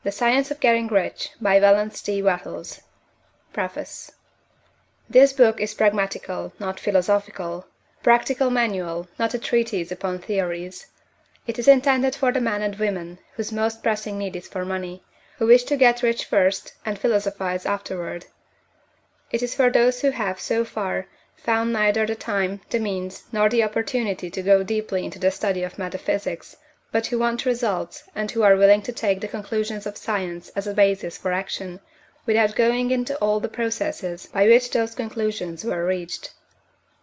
The Science of Getting Rich by Wallace D. Wattles. Preface. This book is pragmatical, not philosophical; practical manual, not a treatise upon theories. It is intended for the men and women whose most pressing need is for money, who wish to get rich first and philosophize afterward. It is for those who have, so far, found neither the time, the means, nor the opportunity to go deeply into the study of metaphysics, but who want results, and who are willing to take the conclusions of science as a basis for action, without going into all the processes by which those conclusions were reached.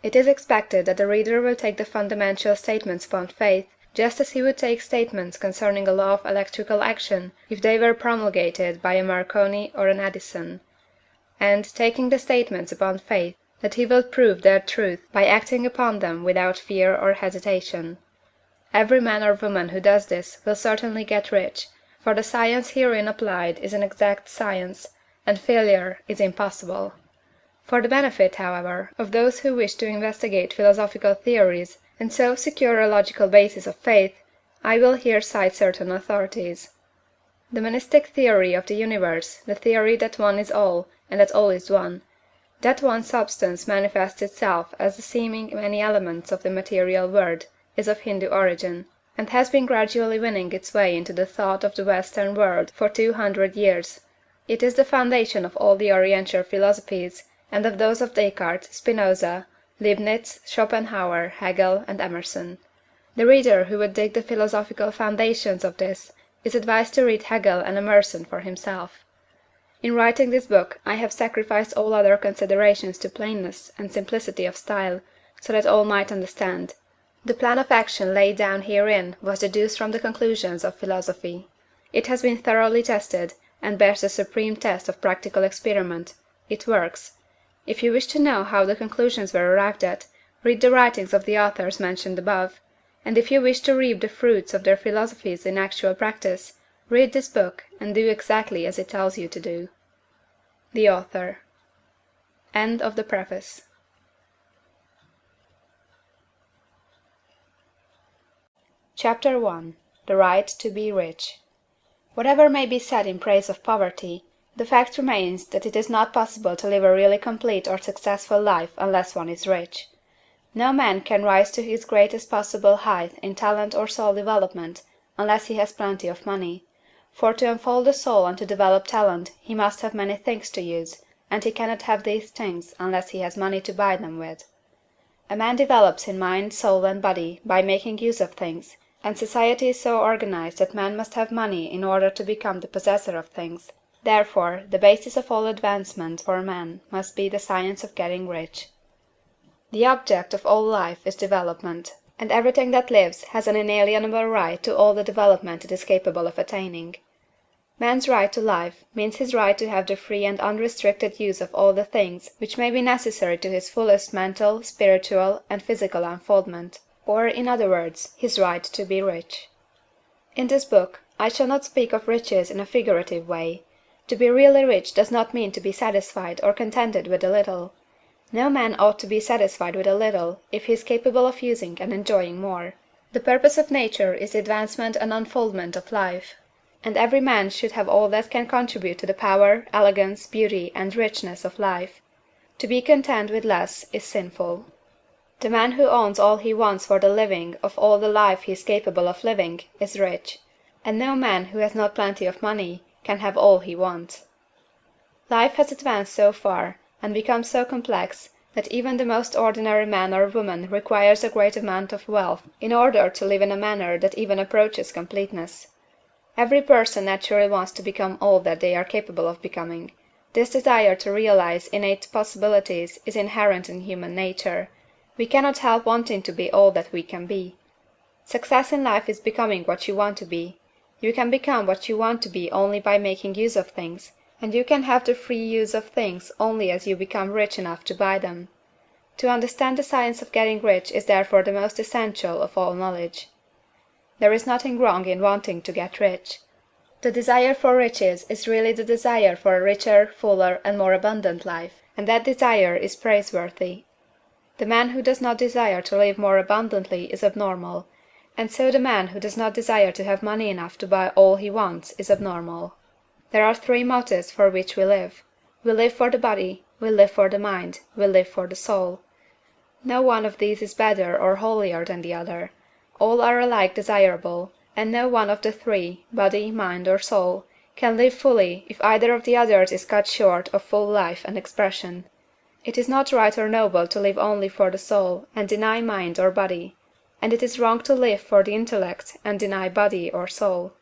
It is expected that the reader will take the fundamental statements upon faith, just as he would take statements concerning a law of electrical action if they were promulgated by a Marconi or an Edison; and, taking the statements upon faith, that he will prove their truth by acting upon them without fear or hesitation. Every man or woman who does this will certainly get rich, for the science herein applied is an exact science, and failure is impossible. For the benefit, however, of those who wish to investigate philosophical theories, and so secure a logical basis of faith, I will here cite certain authorities. The monistic theory of the universe, the theory that one is all, and that all is one, that one substance manifests itself as the seeming many elements of the material world, is of Hindu origin, and has been gradually winning its way into the thought of the Western world for 200 years. It is the foundation of all the Oriental philosophies, and of those of Descartes, Spinoza, Leibniz, Schopenhauer, Hegel, and Emerson. The reader who would dig the philosophical foundations of this is advised to read Hegel and Emerson for himself. In writing this book I have sacrificed all other considerations to plainness and simplicity of style, so that all might understand. The plan of action laid down herein was deduced from the conclusions of philosophy. It has been thoroughly tested, and bears the supreme test of practical experiment. It works. If you wish to know how the conclusions were arrived at, read the writings of the authors mentioned above; and if you wish to reap the fruits of their philosophies in actual practice, read this book, and do exactly as it tells you to do. The Author. End of the Preface. Chapter 1. The Right to be Rich. Whatever may be said in praise of poverty, the fact remains that it is not possible to live a really complete or successful life unless one is rich. No man can rise to his greatest possible height in talent or soul development unless he has plenty of money, for to unfold the soul and to develop talent he must have many things to use, and he cannot have these things unless he has money to buy them with. A man develops in mind, soul, and body by making use of things, and society is so organized that man must have money in order to become the possessor of things. Therefore, the basis of all advancement for man must be the science of getting rich. The object of all life is development, and everything that lives has an inalienable right to all the development it is capable of attaining. Man's right to life means his right to have the free and unrestricted use of all the things which may be necessary to his fullest mental, spiritual, and physical unfoldment, or, in other words, his right to be rich. In this book I shall not speak of riches in a figurative way. To be really rich does not mean to be satisfied or contented with a little. No man ought to be satisfied with a little if he is capable of using and enjoying more. The purpose of nature is the advancement and unfoldment of life, and every man should have all that can contribute to the power, elegance, beauty, and richness of life. To be content with less is sinful. The man who owns all he wants for the living of all the life he is capable of living is rich, and no man who has not plenty of money can have all he wants. Life has advanced so far, and become so complex, that even the most ordinary man or woman requires a great amount of wealth in order to live in a manner that even approaches completeness. Every person naturally wants to become all that they are capable of becoming. This desire to realize innate possibilities is inherent in human nature. We cannot help wanting to be all that we can be. Success in life is becoming what you want to be. You can become what you want to be only by making use of things, and you can have the free use of things only as you become rich enough to buy them. To understand the science of getting rich is therefore the most essential of all knowledge. There is nothing wrong in wanting to get rich. The desire for riches is really the desire for a richer, fuller, and more abundant life, and that desire is praiseworthy. The man who does not desire to live more abundantly is abnormal. and so the man who does not desire to have money enough to buy all he wants is abnormal. There are three motives for which we live. We live for the body, we live for the mind, we live for the soul. No one of these is better or holier than the other. All are alike desirable, and no one of the three, body, mind, or soul, can live fully if either of the others is cut short of full life and expression. It is not right or noble to live only for the soul and deny mind or body, and it is wrong to live for the intellect and deny body or soul.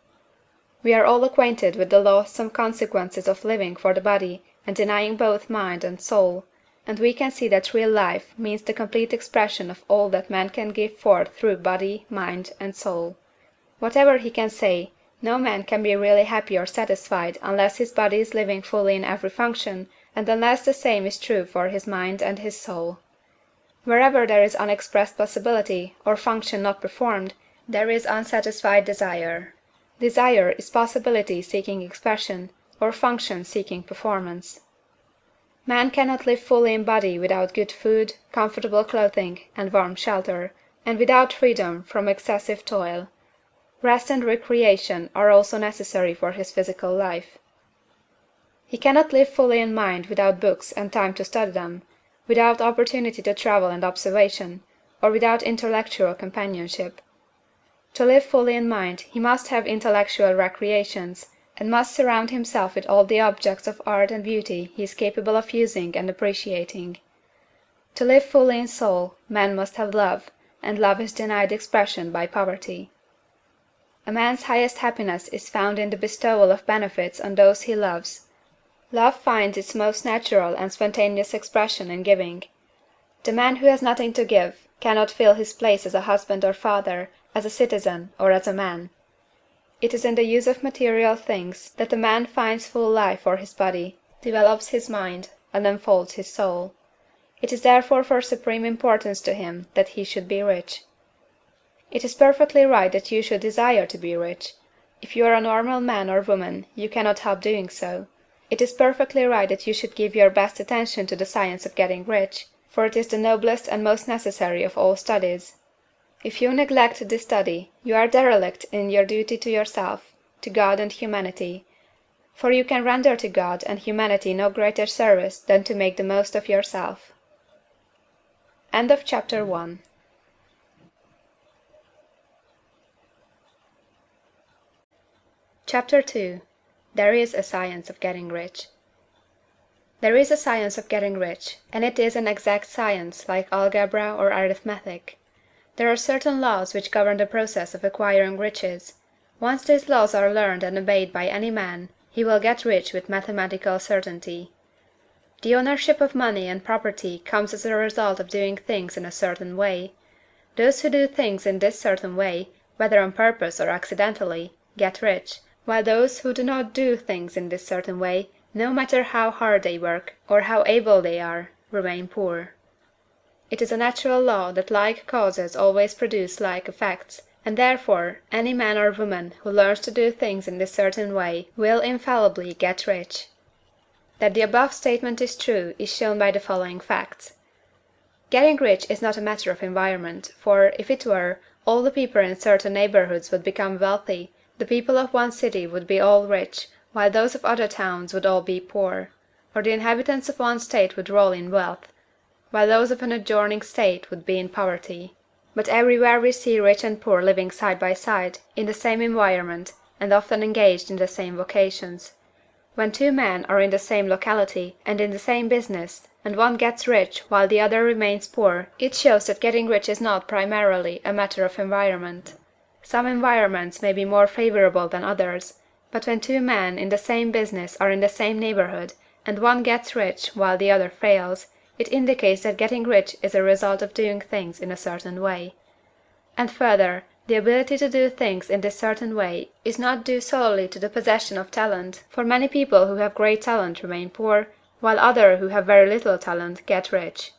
We are all acquainted with the loathsome consequences of living for the body and denying both mind and soul, and we can see that real life means the complete expression of all that man can give forth through body, mind, and soul. Whatever he can say, no man can be really happy or satisfied unless his body is living fully in every function, and unless the same is true for his mind and his soul. Wherever there is unexpressed possibility, or function not performed, there is unsatisfied desire. Desire is possibility seeking expression, or function seeking performance. Man cannot live fully in body without good food, comfortable clothing, and warm shelter, and without freedom from excessive toil. Rest and recreation are also necessary for his physical life. He cannot live fully in mind without books and time to study them, without opportunity to travel and observation, or without intellectual companionship. To live fully in mind he must have intellectual recreations, and must surround himself with all the objects of art and beauty he is capable of using and appreciating. To live fully in soul, man must have love, and love is denied expression by poverty. A man's highest happiness is found in the bestowal of benefits on those he loves. Love finds its most natural and spontaneous expression in giving. The man who has nothing to give cannot fill his place as a husband or father, as a citizen, or as a man. It is in the use of material things that a man finds full life for his body, develops his mind, and unfolds his soul. It is therefore for supreme importance to him that he should be rich. It is perfectly right that you should desire to be rich. If you are a normal man or woman, you cannot help doing so. It is perfectly right that you should give your best attention to the science of getting rich, for it is the noblest and most necessary of all studies. If you neglect this study, you are derelict in your duty to yourself, to God and humanity, for you can render to God and humanity no greater service than to make the most of yourself. End of Chapter 1. Chapter 2. There is a Science of Getting Rich. There is a science of getting rich, and it is an exact science like algebra or arithmetic. There are certain laws which govern the process of acquiring riches. Once these laws are learned and obeyed by any man, he will get rich with mathematical certainty. The ownership of money and property comes as a result of doing things in a certain way. Those who do things in this certain way, whether on purpose or accidentally, get rich, while those who do not do things in this certain way, no matter how hard they work, or how able they are, remain poor. It is a natural law that like causes always produce like effects, and therefore any man or woman who learns to do things in this certain way will infallibly get rich. That the above statement is true is shown by the following facts. Getting rich is not a matter of environment, for, if it were, all the people in certain neighborhoods would become wealthy. The people of one city would be all rich, while those of other towns would all be poor. Or the inhabitants of one state would roll in wealth, while those of an adjoining state would be in poverty. But everywhere we see rich and poor living side by side, in the same environment, and often engaged in the same vocations. When two men are in the same locality, and in the same business, and one gets rich while the other remains poor, it shows that getting rich is not primarily a matter of environment. Some environments may be more favorable than others, but when two men in the same business are in the same neighborhood, and one gets rich while the other fails, it indicates that getting rich is a result of doing things in a certain way. And further, the ability to do things in this certain way is not due solely to the possession of talent, for many people who have great talent remain poor, while others who have very little talent get rich.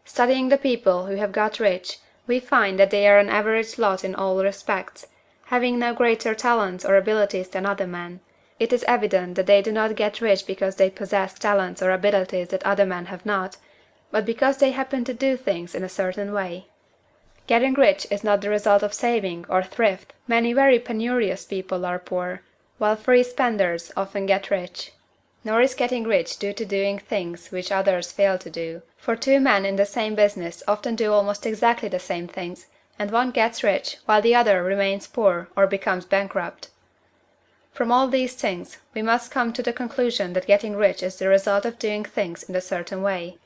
Studying the people who have got rich, we find that they are an average lot in all respects, having no greater talents or abilities than other men. It is evident that they do not get rich because they possess talents or abilities that other men have not, but because they happen to do things in a certain way. Getting rich is not the result of saving or thrift. Many very penurious people are poor, while free spenders often get rich. Nor is getting rich due to doing things which others fail to do, for two men in the same business often do almost exactly the same things, and one gets rich while the other remains poor or becomes bankrupt. From all these things, we must come to the conclusion that getting rich is the result of doing things in a certain way.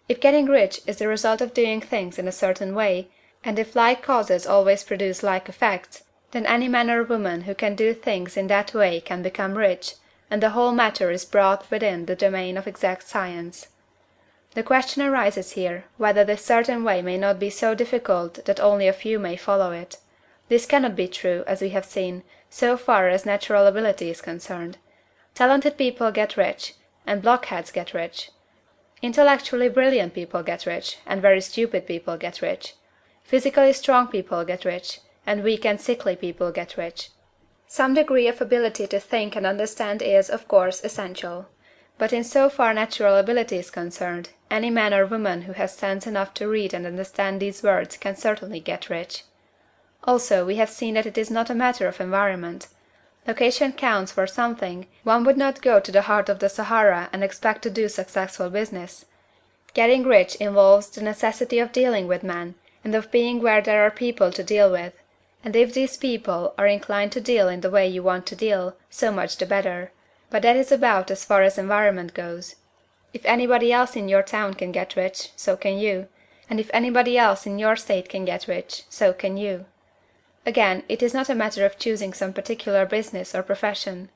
If getting rich is the result of doing things in a certain way, and if like causes always produce like effects, then any man or woman who can do things in that way can become rich, and the whole matter is brought within the domain of exact science. The question arises here, whether this certain way may not be so difficult that only a few may follow it. This cannot be true, as we have seen, so far as natural ability is concerned. Talented people get rich, and blockheads get rich. Intellectually brilliant people get rich, and very stupid people get rich. Physically strong people get rich, and weak and sickly people get rich. Some degree of ability to think and understand is, of course, essential. But in so far natural ability is concerned, any man or woman who has sense enough to read and understand these words can certainly get rich. Also, we have seen that it is not a matter of environment. Location counts for something. One would not go to the heart of the Sahara and expect to do successful business. Getting rich involves the necessity of dealing with men, and of being where there are people to deal with. And if these people are inclined to deal in the way you want to deal, so much the better. But that is about as far as environment goes. If anybody else in your town can get rich, so can you. And if anybody else in your state can get rich, so can you. Again, it is not a matter of choosing some particular business or profession.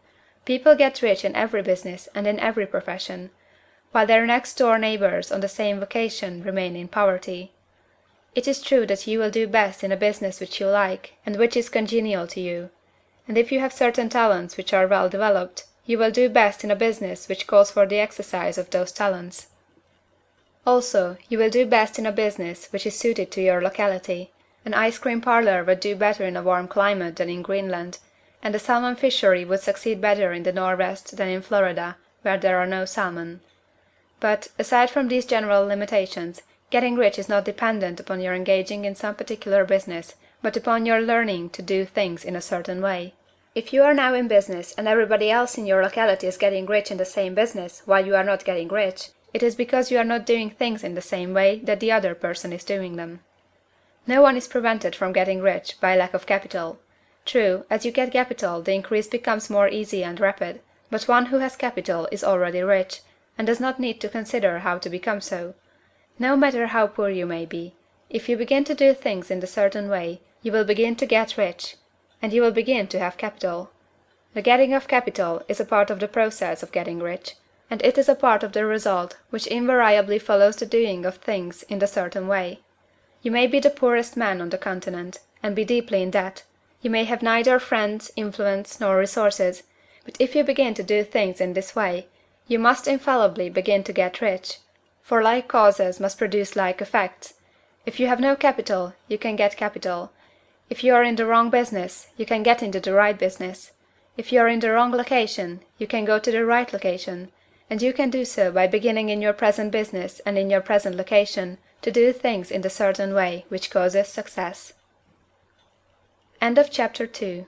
People get rich in every business and in every profession, while their next-door neighbors on the same vocation remain in poverty. It is true that you will do best in a business which you like, and which is congenial to you. And if you have certain talents which are well developed, you will do best in a business which calls for the exercise of those talents. Also, you will do best in a business which is suited to your locality. An ice cream parlor would do better in a warm climate than in Greenland, and a salmon fishery would succeed better in the Northwest than in Florida, where there are no salmon. But, aside from these general limitations, getting rich is not dependent upon your engaging in some particular business, but upon your learning to do things in a certain way. If you are now in business and everybody else in your locality is getting rich in the same business while you are not getting rich, it is because you are not doing things in the same way that the other person is doing them. No one is prevented from getting rich by lack of capital. True, as you get capital the increase becomes more easy and rapid, but one who has capital is already rich, and does not need to consider how to become so. No matter how poor you may be, if you begin to do things in a certain way, you will begin to get rich, and you will begin to have capital. The getting of capital is a part of the process of getting rich, and it is a part of the result which invariably follows the doing of things in a certain way. You may be the poorest man on the continent, and be deeply in debt. You may have neither friends, influence, nor resources, but if you begin to do things in this way, you must infallibly begin to get rich, for like causes must produce like effects. If you have no capital, you can get capital. If you are in the wrong business, you can get into the right business. If you are in the wrong location, you can go to the right location, and you can do so by beginning in your present business and in your present location to do things in the certain way which causes success. End of chapter 2.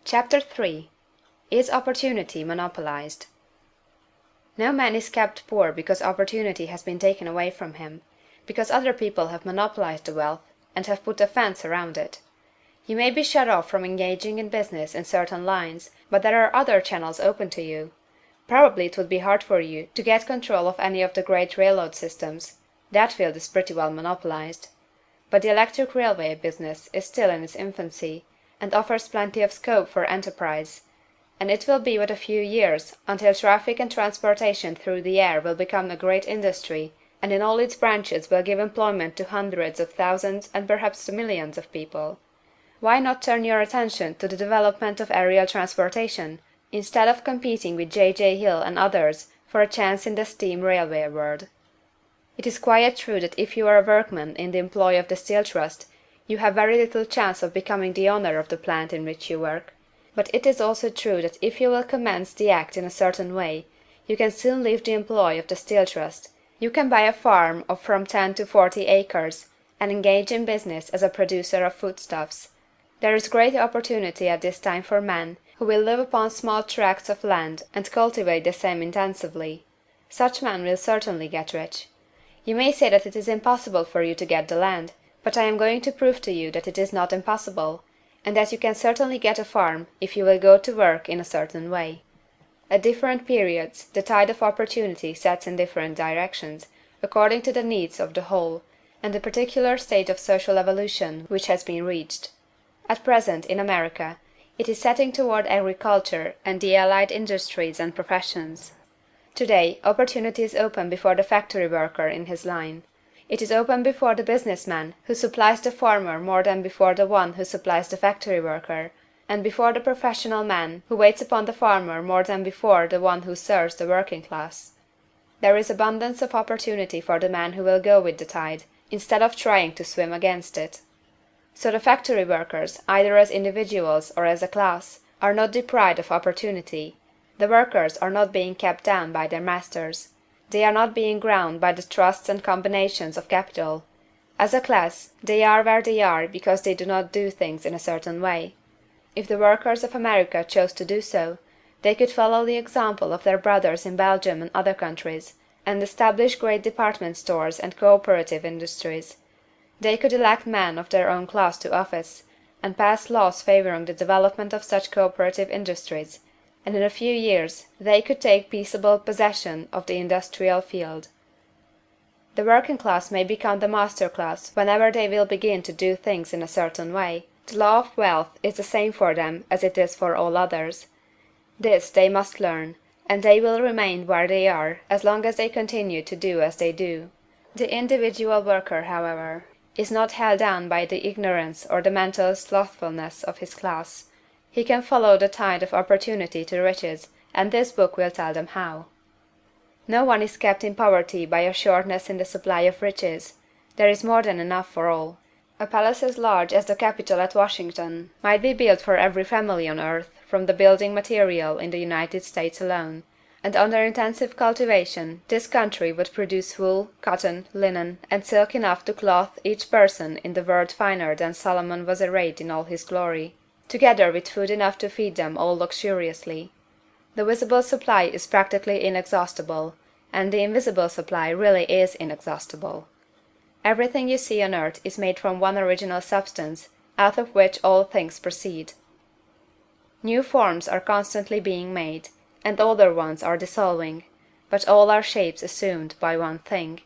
Chapter 3. Is opportunity monopolized? No man is kept poor because opportunity has been taken away from him, because other people have monopolized the wealth and have put a fence around it. You may be shut off from engaging in business in certain lines, but there are other channels open to you. Probably it would be hard for you to get control of any of the great railroad systems. That field is pretty well monopolized. But the electric railway business is still in its infancy, and offers plenty of scope for enterprise, and it will be but a few years until traffic and transportation through the air will become a great industry, and in all its branches will give employment to hundreds of thousands and perhaps to millions of people. Why not turn your attention to the development of aerial transportation, instead of competing with J. Hill and others for a chance in the steam railway world? It is quite true that if you are a workman in the employ of the Steel Trust, you have very little chance of becoming the owner of the plant in which you work. But it is also true that if you will commence the act in a certain way, You can soon leave the employ of the Steel Trust. You can buy a farm of from 10 to 40 acres, and engage in business as a producer of foodstuffs. There is great opportunity at this time for men who will live upon small tracts of land and cultivate the same intensively. Such men will certainly get rich. You may say that it is impossible for you to get the land, but I am going to prove to you that it is not impossible, and that you can certainly get a farm if you will go to work in a certain way. At different periods, the tide of opportunity sets in different directions, according to the needs of the whole, and the particular state of social evolution which has been reached. At present, in America, it is setting toward agriculture and the allied industries and professions. Today, opportunity is open before the factory worker in his line. It is open before the business man who supplies the farmer more than before the one who supplies the factory worker, and before the professional man who waits upon the farmer more than before the one who serves the working class. There is abundance of opportunity for the man who will go with the tide, instead of trying to swim against it. So the factory workers, either as individuals or as a class, are not deprived of opportunity. The workers are not being kept down by their masters. They are not being ground by the trusts and combinations of capital. As a class, they are where they are because they do not do things in a certain way. If the workers of America chose to do so, they could follow the example of their brothers in Belgium and other countries, and establish great department stores and cooperative industries. They could elect men of their own class to office, and pass laws favoring the development of such cooperative industries, and in a few years they could take peaceable possession of the industrial field. The working class may become the master class whenever they will begin to do things in a certain way. The law of wealth is the same for them as it is for all others. This they must learn, and they will remain where they are as long as they continue to do as they do. The individual worker, however, is not held down by the ignorance or the mental slothfulness of his class. He can follow the tide of opportunity to riches, and this book will tell them how. No one is kept in poverty by a shortness in the supply of riches. There is more than enough for all. A palace as large as the Capitol at Washington might be built for every family on earth from the building material in the United States alone, and under intensive cultivation this country would produce wool, cotton, linen, and silk enough to clothe each person in the world finer than Solomon was arrayed in all his glory, together with food enough to feed them all luxuriously. The visible supply is practically inexhaustible, and the invisible supply really is inexhaustible. Everything you see on earth is made from one original substance, out of which all things proceed. New forms are constantly being made, and older ones are dissolving, but all are shapes assumed by one thing.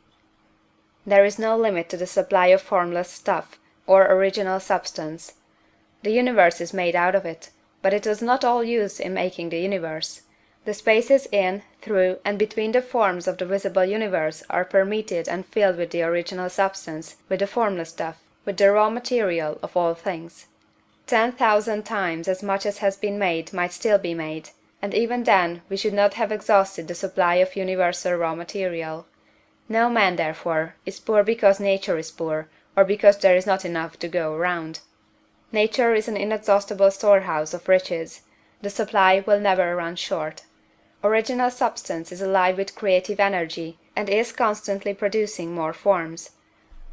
There is no limit to the supply of formless stuff, or original substance. The universe is made out of it, but it is not all used in making the universe. The spaces in, through, and between the forms of the visible universe are permeated and filled with the original substance, with the formless stuff, with the raw material of all things. 10,000 times as much as has been made might still be made, and even then we should not have exhausted the supply of universal raw material. No man, therefore, is poor because nature is poor, or because there is not enough to go around. Nature is an inexhaustible storehouse of riches. The supply will never run short. Original substance is alive with creative energy, and is constantly producing more forms.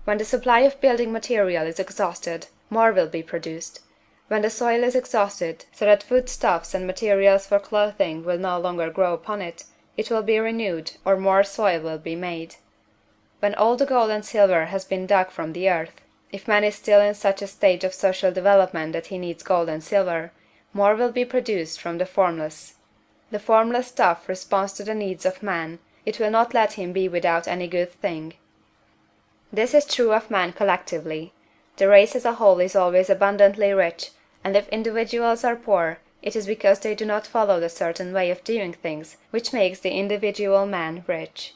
When the supply of building material is exhausted, more will be produced. When the soil is exhausted, so that foodstuffs and materials for clothing will no longer grow upon it, it will be renewed, or more soil will be made. When all the gold and silver has been dug from the earth, if man is still in such a stage of social development that he needs gold and silver, more will be produced from the formless. The formless stuff responds to the needs of man, it will not let him be without any good thing. This is true of man collectively. The race as a whole is always abundantly rich, and if individuals are poor, it is because they do not follow the certain way of doing things which makes the individual man rich.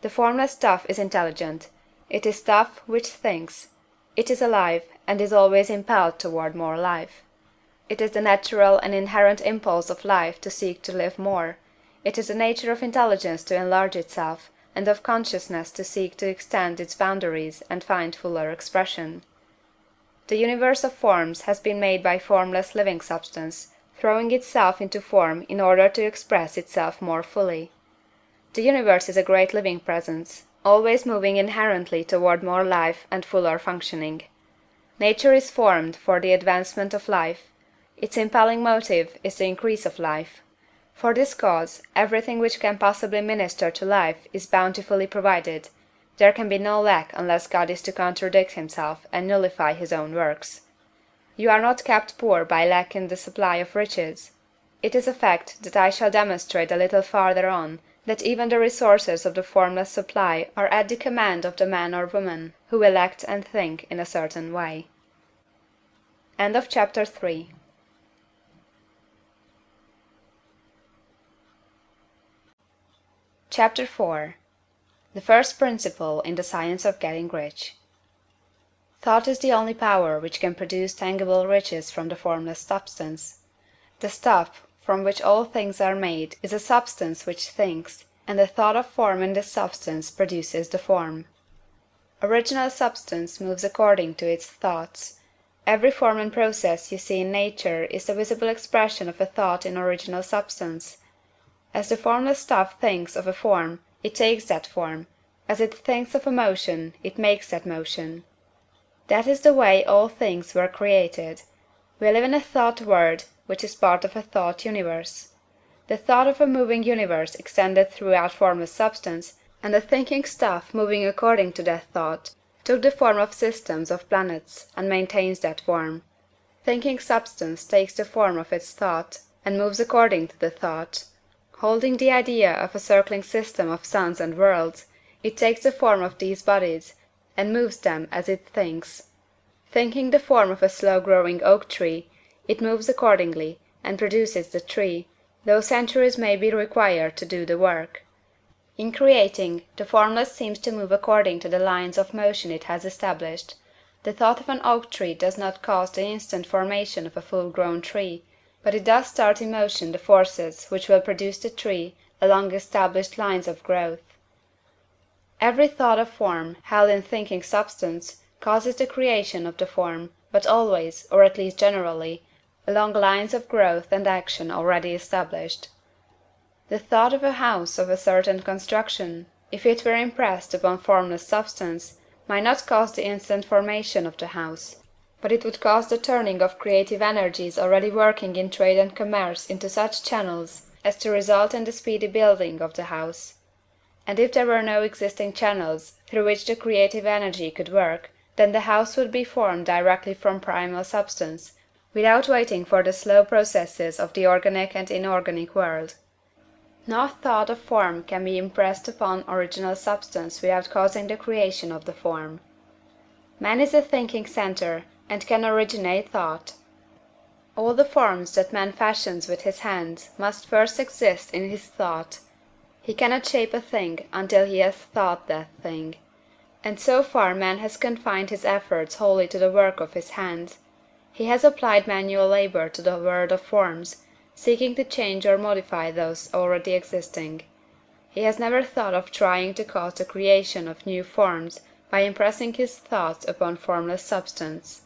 The formless stuff is intelligent. It is stuff which thinks. It is alive, and is always impelled toward more life. It is the natural and inherent impulse of life to seek to live more. It is the nature of intelligence to enlarge itself, and of consciousness to seek to extend its boundaries and find fuller expression. The universe of forms has been made by formless living substance, throwing itself into form in order to express itself more fully. The universe is a great living presence, always moving inherently toward more life and fuller functioning. Nature is formed for the advancement of life; its impelling motive is the increase of life. For this cause, everything which can possibly minister to life is bountifully provided; there can be no lack unless God is to contradict himself and nullify his own works. You are not kept poor by lack in the supply of riches. It is a fact that I shall demonstrate a little farther on, that even the resources of the formless supply are at the command of the man or woman who will act and think in a certain way. CHAPTER IV. The first principle in the science of getting rich. Thought is the only power which can produce tangible riches from the formless substance. The stuff from which all things are made is a substance which thinks, and the thought of form in this substance produces the form. Original substance moves according to its thoughts. Every form and process you see in nature is the visible expression of a thought in original substance. As the formless stuff thinks of a form, it takes that form; as it thinks of a motion, it makes that motion. That is the way all things were created. We live in a thought world, which is part of a thought universe. The thought of a moving universe extended throughout formless substance, and the thinking stuff moving according to that thought took the form of systems of planets, and maintains that form. Thinking substance takes the form of its thought, and moves according to the thought. Holding the idea of a circling system of suns and worlds, it takes the form of these bodies, and moves them as it thinks. Thinking the form of a slow-growing oak tree, it moves accordingly, and produces the tree, though centuries may be required to do the work. In creating, the formless seems to move according to the lines of motion it has established. The thought of an oak tree does not cause the instant formation of a full-grown tree, but it does start in motion the forces which will produce the tree along established lines of growth. Every thought of form, held in thinking substance, causes the creation of the form, but always, or at least generally, along lines of growth and action already established. The thought of a house of a certain construction, if it were impressed upon formless substance, might not cause the instant formation of the house, but it would cause the turning of creative energies already working in trade and commerce into such channels as to result in the speedy building of the house. And if there were no existing channels through which the creative energy could work, then the house would be formed directly from primal substance, without waiting for the slow processes of the organic and inorganic world. No thought of form can be impressed upon original substance without causing the creation of the form. Man is a thinking centre, and can originate thought. All the forms that man fashions with his hands must first exist in his thought. He cannot shape a thing until he has thought that thing. And so far man has confined his efforts wholly to the work of his hands. He has applied manual labor to the world of forms, seeking to change or modify those already existing. He has never thought of trying to cause the creation of new forms by impressing his thoughts upon formless substance.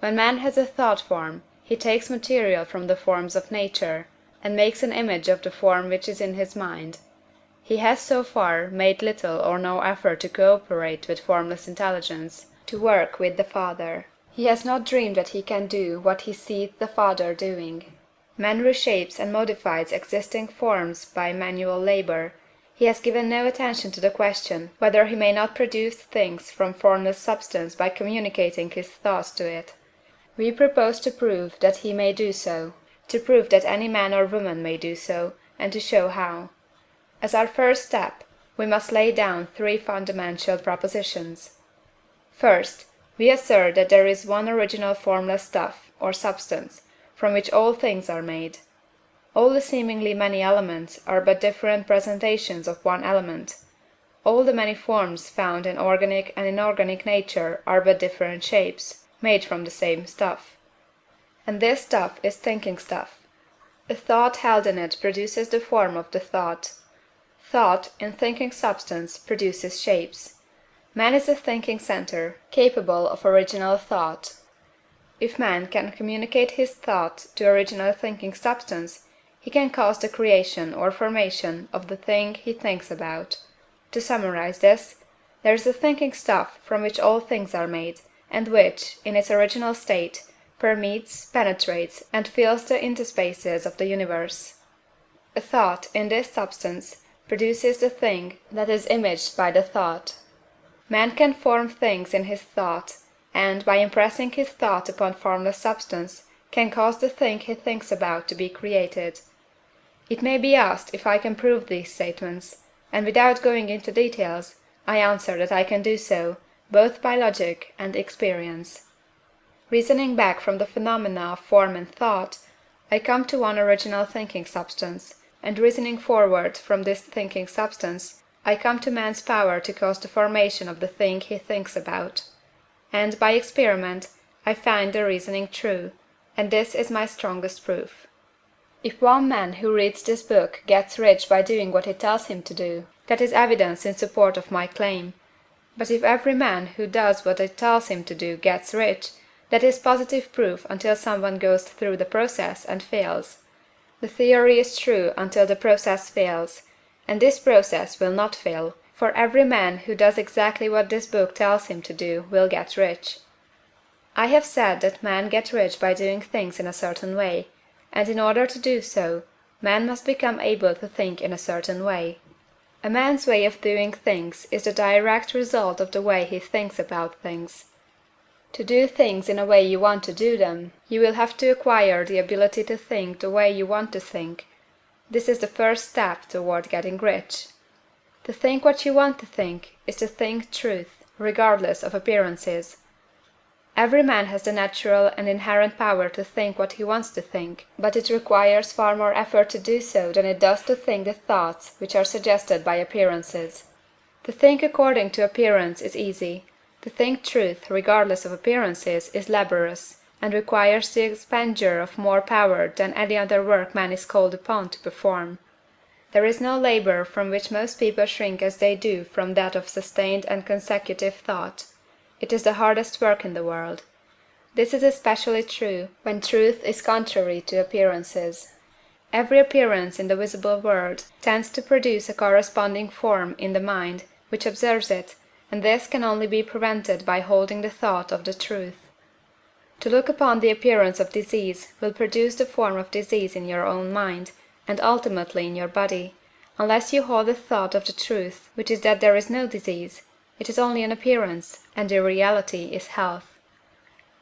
When man has a thought form, he takes material from the forms of nature, and makes an image of the form which is in his mind. He has so far made little or no effort to cooperate with formless intelligence, to work with the Father. He has not dreamed that he can do what he seeth the Father doing. Man reshapes and modifies existing forms by manual labor. He has given no attention to the question whether he may not produce things from formless substance by communicating his thoughts to it. We propose to prove that he may do so, to prove that any man or woman may do so, and to show how. As our first step, we must lay down three fundamental propositions. First, we assert that there is one original formless stuff, or substance, from which all things are made. All the seemingly many elements are but different presentations of one element. All the many forms found in organic and inorganic nature are but different shapes, made from the same stuff. And this stuff is thinking stuff. A thought held in it produces the form of the thought. Thought, in thinking substance, produces shapes. Man is a thinking centre, capable of original thought. If man can communicate his thought to original thinking substance, he can cause the creation or formation of the thing he thinks about. To summarize this, there is the thinking stuff from which all things are made, and which, in its original state, permeates, penetrates, and fills the interspaces of the universe. A thought, in this substance, produces the thing that is imaged by the thought. Man can form things in his thought, and, by impressing his thought upon formless substance, can cause the thing he thinks about to be created. It may be asked if I can prove these statements, and without going into details, I answer that I can do so, both by logic and experience. Reasoning back from the phenomena of form and thought, I come to one original thinking substance, and reasoning forward from this thinking substance, I come to man's power to cause the formation of the thing he thinks about. And, by experiment, I find the reasoning true, and this is my strongest proof. If one man who reads this book gets rich by doing what it tells him to do, that is evidence in support of my claim. But if every man who does what it tells him to do gets rich, that is positive proof until someone goes through the process and fails. The theory is true until the process fails, and this process will not fail, for every man who does exactly what this book tells him to do will get rich. I have said that men get rich by doing things in a certain way, and in order to do so, man must become able to think in a certain way. A man's way of doing things is the direct result of the way he thinks about things. To do things in a way you want to do them, you will have to acquire the ability to think the way you want to think. This is the first step toward getting rich. To think what you want to think is to think truth, regardless of appearances. Every man has the natural and inherent power to think what he wants to think, but it requires far more effort to do so than it does to think the thoughts which are suggested by appearances. To think according to appearance is easy. To think truth, regardless of appearances, is laborious, and requires the expenditure of more power than any other work man is called upon to perform. There is no labor from which most people shrink as they do from that of sustained and consecutive thought. It is the hardest work in the world. This is especially true when truth is contrary to appearances. Every appearance in the visible world tends to produce a corresponding form in the mind which observes it, and this can only be prevented by holding the thought of the truth. To look upon the appearance of disease will produce the form of disease in your own mind, and ultimately in your body, unless you hold the thought of the truth, which is that there is no disease. It is only an appearance, and the reality is health.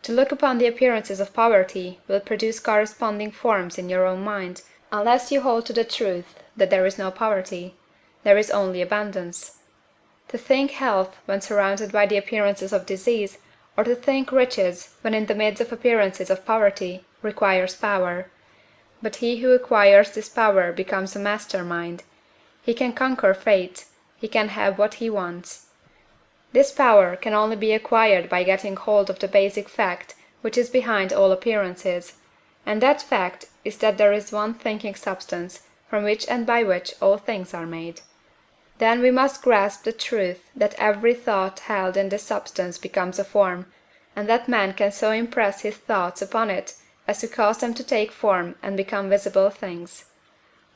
To look upon the appearances of poverty will produce corresponding forms in your own mind, unless you hold to the truth that there is no poverty, there is only abundance. To think health when surrounded by the appearances of disease, or to think riches when in the midst of appearances of poverty, requires power. But he who acquires this power becomes a master mind. He can conquer fate, he can have what he wants. This power can only be acquired by getting hold of the basic fact which is behind all appearances, and that fact is that there is one thinking substance from which and by which all things are made. Then we must grasp the truth that every thought held in this substance becomes a form, and that man can so impress his thoughts upon it as to cause them to take form and become visible things.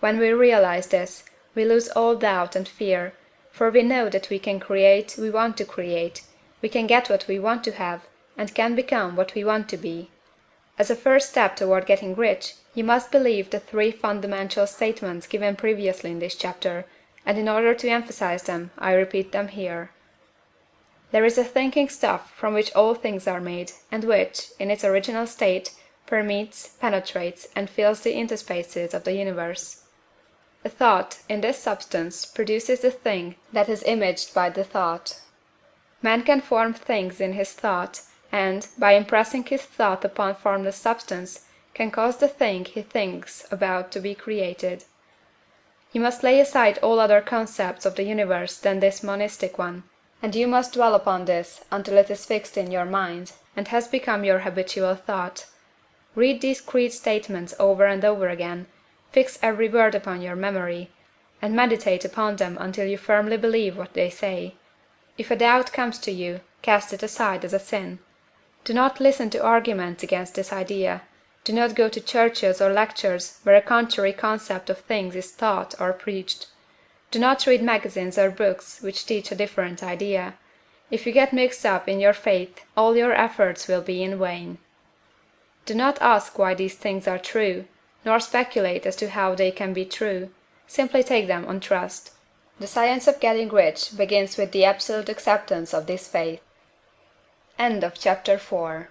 When we realize this, we lose all doubt and fear, for we know that we can create we want to create, we can get what we want to have, and can become what we want to be. As a first step toward getting rich, you must believe the three fundamental statements given previously in this chapter, and in order to emphasize them, I repeat them here. There is a thinking stuff from which all things are made, and which, in its original state, permeates, penetrates, and fills the interspaces of the universe. A thought, in this substance, produces the thing that is imaged by the thought. Man can form things in his thought, and, by impressing his thought upon formless substance, can cause the thing he thinks about to be created. You must lay aside all other concepts of the universe than this monistic one, and you must dwell upon this until it is fixed in your mind, and has become your habitual thought. Read these creed statements over and over again, fix every word upon your memory, and meditate upon them until you firmly believe what they say. If a doubt comes to you, cast it aside as a sin. Do not listen to arguments against this idea. Do not go to churches or lectures where a contrary concept of things is taught or preached. Do not read magazines or books which teach a different idea. If you get mixed up in your faith, all your efforts will be in vain. Do not ask why these things are true, nor speculate as to how they can be true. Simply take them on trust. The science of getting rich begins with the absolute acceptance of this faith. End of chapter 4.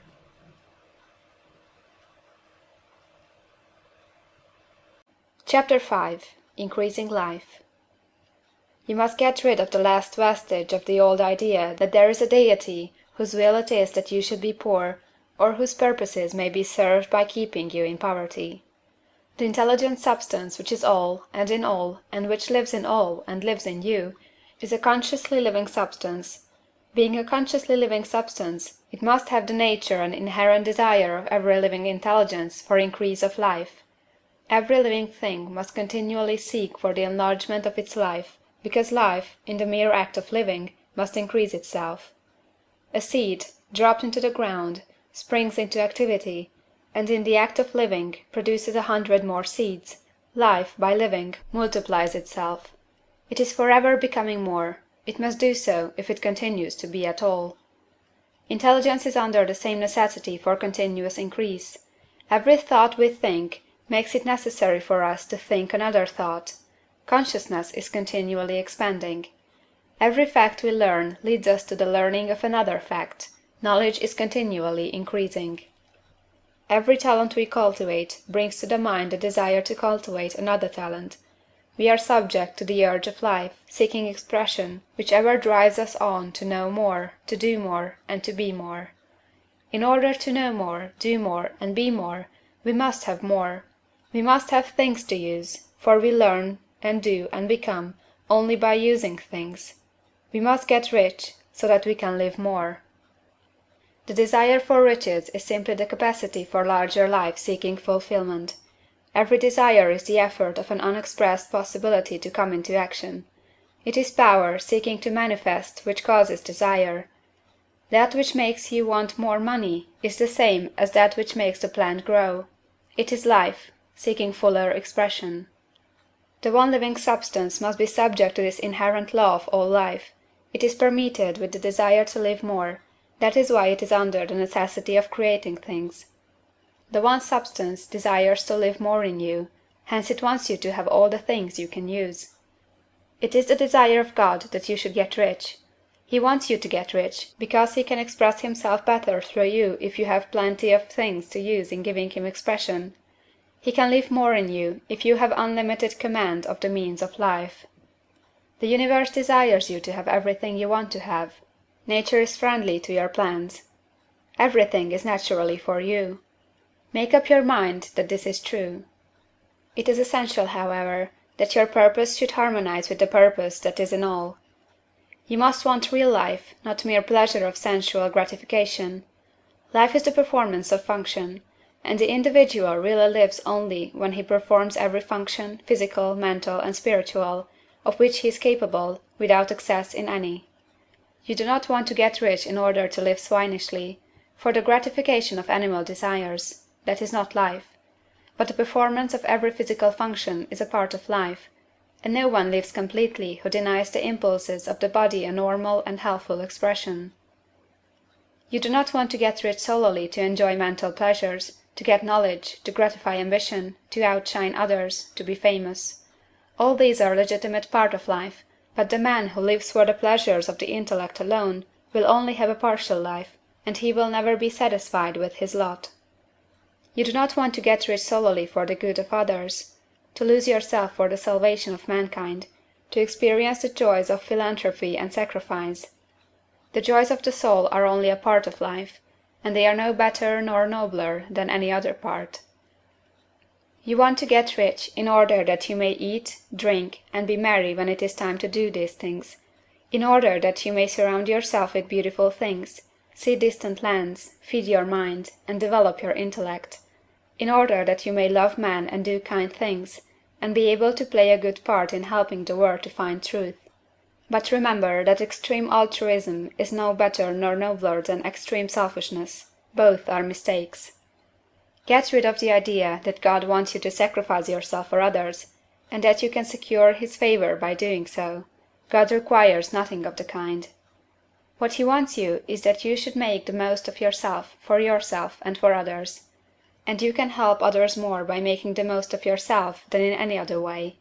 Chapter 5. Increasing Life. You must get rid of the last vestige of the old idea that there is a deity whose will it is that you should be poor, or whose purposes may be served by keeping you in poverty. The intelligent substance which is all, and in all, and which lives in all, and lives in you, is a consciously living substance. Being a consciously living substance, it must have the nature and inherent desire of every living intelligence for increase of life. Every living thing must continually seek for the enlargement of its life, because life, in the mere act of living, must increase itself. A seed, dropped into the ground, springs into activity, and in the act of living produces 100 more seeds. Life, by living, multiplies itself. It is forever becoming more. It must do so if it continues to be at all. Intelligence is under the same necessity for continuous increase. Every thought we think makes it necessary for us to think another thought. Consciousness is continually expanding. Every fact we learn leads us to the learning of another fact. Knowledge is continually increasing. Every talent we cultivate brings to the mind the desire to cultivate another talent. We are subject to the urge of life, seeking expression, which ever drives us on to know more, to do more, and to be more. In order to know more, do more, and be more, we must have more. We must have things to use, for we learn, and do, and become, only by using things. We must get rich, so that we can live more. The desire for riches is simply the capacity for larger life seeking fulfillment. Every desire is the effort of an unexpressed possibility to come into action. It is power seeking to manifest which causes desire. That which makes you want more money is the same as that which makes the plant grow. It is life, seeking fuller expression. The one living substance must be subject to this inherent law of all life. It is permeated with the desire to live more. That is why it is under the necessity of creating things. The one substance desires to live more in you, hence it wants you to have all the things you can use. It is the desire of God that you should get rich. He wants you to get rich, because he can express himself better through you if you have plenty of things to use in giving him expression. He can live more in you if you have unlimited command of the means of life. The universe desires you to have everything you want to have. Nature is friendly to your plans. Everything is naturally for you. Make up your mind that this is true. It is essential, however, that your purpose should harmonize with the purpose that is in all. You must want real life, not mere pleasure of sensual gratification. Life is the performance of function, and the individual really lives only when he performs every function, physical, mental, and spiritual, of which he is capable, without excess in any. You do not want to get rich in order to live swinishly, for the gratification of animal desires. That is not life. But the performance of every physical function is a part of life, and no one lives completely who denies the impulses of the body a normal and healthful expression. You do not want to get rich solely to enjoy mental pleasures, to get knowledge, to gratify ambition, to outshine others, to be famous. All these are a legitimate part of life, but the man who lives for the pleasures of the intellect alone will only have a partial life, and he will never be satisfied with his lot. You do not want to get rich solely for the good of others, to lose yourself for the salvation of mankind, to experience the joys of philanthropy and sacrifice. The joys of the soul are only a part of life, and they are no better nor nobler than any other part. You want to get rich in order that you may eat, drink, and be merry when it is time to do these things, in order that you may surround yourself with beautiful things, see distant lands, feed your mind, and develop your intellect, in order that you may love man and do kind things, and be able to play a good part in helping the world to find truth. But remember that extreme altruism is no better nor nobler than extreme selfishness. Both are mistakes. Get rid of the idea that God wants you to sacrifice yourself for others, and that you can secure his favor by doing so. God requires nothing of the kind. What he wants you is that you should make the most of yourself for yourself and for others. And you can help others more by making the most of yourself than in any other way.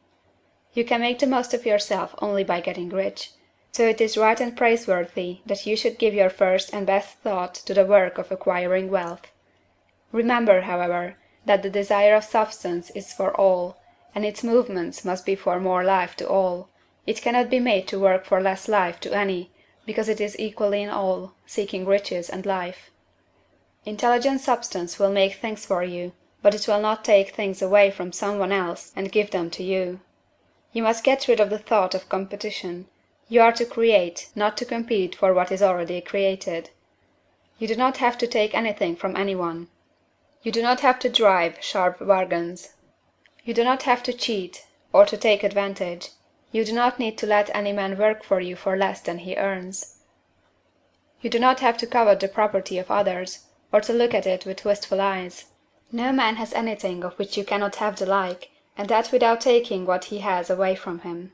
You can make the most of yourself only by getting rich, so it is right and praiseworthy that you should give your first and best thought to the work of acquiring wealth. Remember, however, that the desire of substance is for all, and its movements must be for more life to all. It cannot be made to work for less life to any, because it is equally in all, seeking riches and life. Intelligent substance will make things for you, but it will not take things away from someone else and give them to you. You must get rid of the thought of competition. You are to create, not to compete for what is already created. You do not have to take anything from anyone. You do not have to drive sharp bargains. You do not have to cheat, or to take advantage. You do not need to let any man work for you for less than he earns. You do not have to covet the property of others, or to look at it with wistful eyes. No man has anything of which you cannot have the like, and that without taking what he has away from him.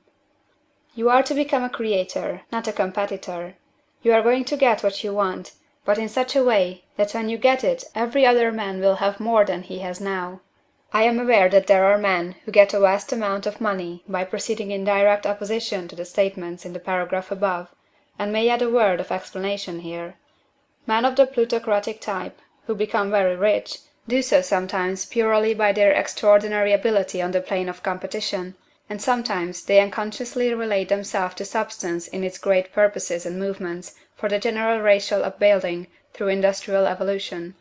You are to become a creator, not a competitor. You are going to get what you want, but in such a way that when you get it every other man will have more than he has now. I am aware that there are men who get a vast amount of money by proceeding in direct opposition to the statements in the paragraph above, and may add a word of explanation here. Men of the plutocratic type, who become very rich, do so sometimes purely by their extraordinary ability on the plane of competition, and sometimes they unconsciously relate themselves to substance in its great purposes and movements for the general racial upbuilding through industrial evolution.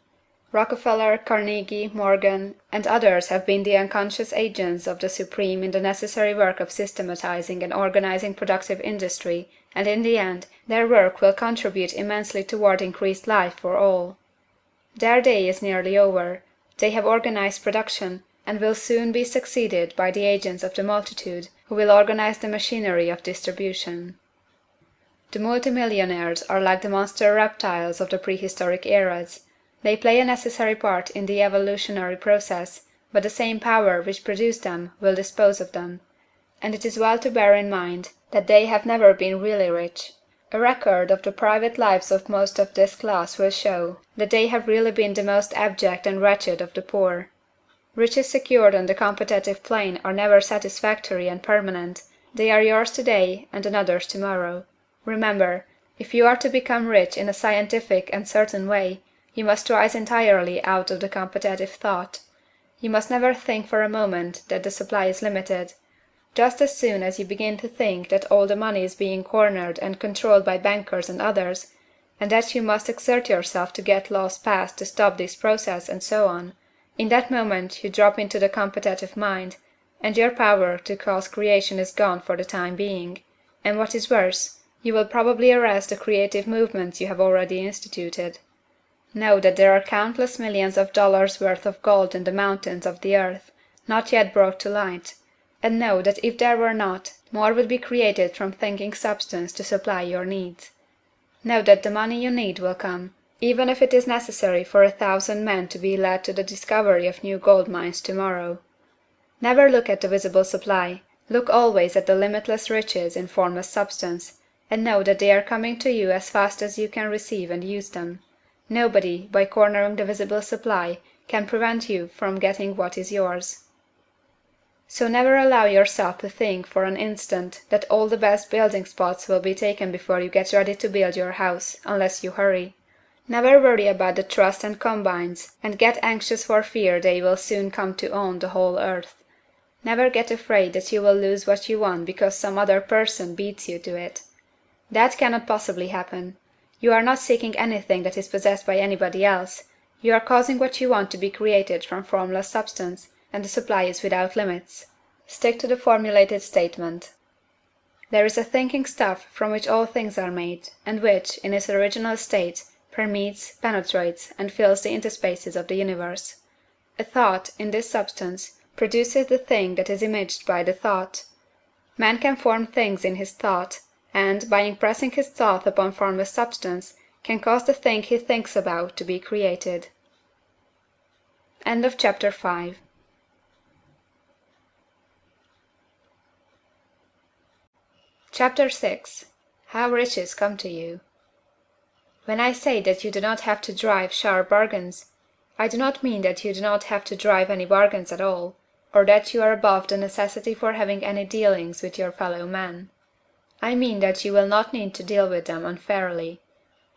Rockefeller, Carnegie, Morgan, and others have been the unconscious agents of the Supreme in the necessary work of systematizing and organizing productive industry, and in the end, their work will contribute immensely toward increased life for all. Their day is nearly over. They have organized production, and will soon be succeeded by the agents of the multitude, who will organize the machinery of distribution. The multimillionaires are like the monster reptiles of the prehistoric eras. They play a necessary part in the evolutionary process, but the same power which produced them will dispose of them. And it is well to bear in mind that they have never been really rich. A record of the private lives of most of this class will show that they have really been the most abject and wretched of the poor. Riches secured on the competitive plane are never satisfactory and permanent. They are yours today and another's tomorrow. Remember, if you are to become rich in a scientific and certain way, you must rise entirely out of the competitive thought. You must never think for a moment that the supply is limited. Just as soon as you begin to think that all the money is being cornered and controlled by bankers and others, and that you must exert yourself to get laws passed to stop this process and so on, in that moment you drop into the competitive mind, and your power to cause creation is gone for the time being, and what is worse, you will probably arrest the creative movements you have already instituted. Know that there are countless millions of dollars worth of gold in the mountains of the earth, not yet brought to light, and know that if there were not, more would be created from thinking substance to supply your needs. Know that the money you need will come, even if it is necessary for 1,000 men to be led to the discovery of new gold mines tomorrow. Never look at the visible supply, look always at the limitless riches in formless substance, and know that they are coming to you as fast as you can receive and use them. Nobody, by cornering the visible supply, can prevent you from getting what is yours. So never allow yourself to think for an instant that all the best building spots will be taken before you get ready to build your house, unless you hurry. Never worry about the trusts and combines, and get anxious for fear they will soon come to own the whole earth. Never get afraid that you will lose what you want because some other person beats you to it. That cannot possibly happen. You are not seeking anything that is possessed by anybody else. You are causing what you want to be created from formless substance, and the supply is without limits. Stick to the formulated statement. There is a thinking stuff from which all things are made, and which, in its original state, permeates, penetrates, and fills the interspaces of the universe. A thought, in this substance, produces the thing that is imaged by the thought. Man can form things in his thought, and, by impressing his thought upon formless substance, can cause the thing he thinks about to be created. End of chapter 5. Chapter 6. How Riches Come to You. When I say that you do not have to drive sharp bargains, I do not mean that you do not have to drive any bargains at all, or that you are above the necessity for having any dealings with your fellow men. I mean that you will not need to deal with them unfairly.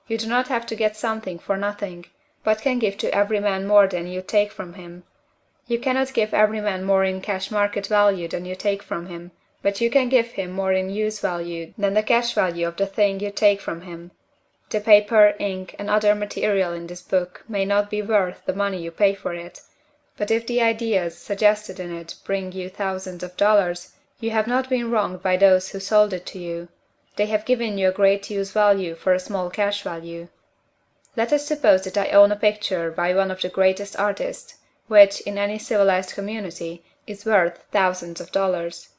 You do not have to get something for nothing, but can give to every man more than you take from him. You cannot give every man more in cash market value than you take from him, but you can give him more in use value than the cash value of the thing you take from him. The paper, ink, and other material in this book may not be worth the money you pay for it, but if the ideas suggested in it bring you thousands of dollars, you have not been wronged by those who sold it to you. They have given you a great use value for a small cash value. Let us suppose that I own a picture by one of the greatest artists, which, in any civilized community, is worth thousands of dollars.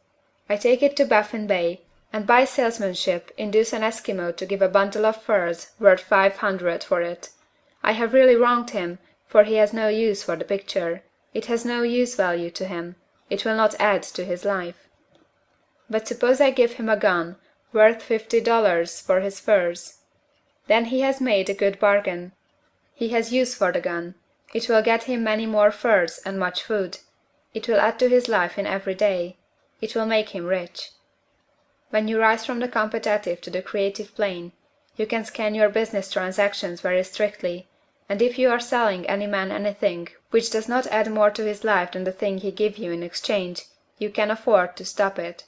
I take it to Baffin Bay, and by salesmanship induce an Eskimo to give a bundle of furs worth $500 for it. I have really wronged him, for he has no use for the picture. It has no use value to him. It will not add to his life. But suppose I give him a gun worth $50 for his furs. Then he has made a good bargain. He has use for the gun. It will get him many more furs and much food. It will add to his life in every day. It will make him rich. When you rise from the competitive to the creative plane, you can scan your business transactions very strictly, and if you are selling any man anything which does not add more to his life than the thing he gives you in exchange, you can afford to stop it.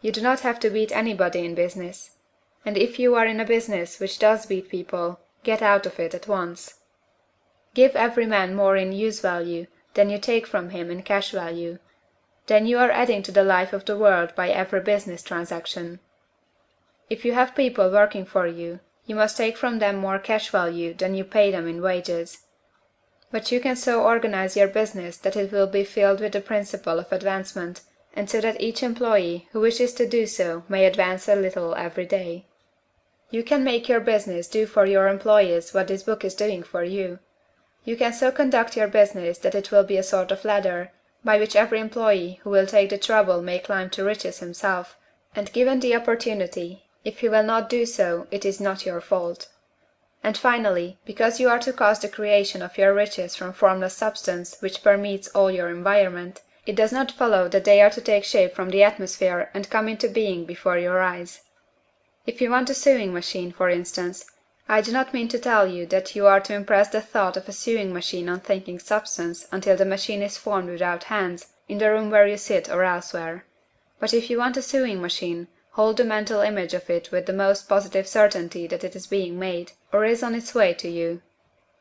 You do not have to beat anybody in business, and if you are in a business which does beat people, get out of it at once. Give every man more in use value than you take from him in cash value. Then you are adding to the life of the world by every business transaction. If you have people working for you, you must take from them more cash value than you pay them in wages. But you can so organize your business that it will be filled with the principle of advancement, and so that each employee who wishes to do so may advance a little every day. You can make your business do for your employees what this book is doing for you. You can so conduct your business that it will be a sort of ladder, by which every employee who will take the trouble may climb to riches himself, and given the opportunity, if he will not do so, it is not your fault. And finally, because you are to cause the creation of your riches from formless substance which permeates all your environment, it does not follow that they are to take shape from the atmosphere and come into being before your eyes. If you want a sewing machine, for instance, I do not mean to tell you that you are to impress the thought of a sewing machine on thinking substance until the machine is formed without hands, in the room where you sit or elsewhere. But if you want a sewing machine, hold the mental image of it with the most positive certainty that it is being made, or is on its way to you.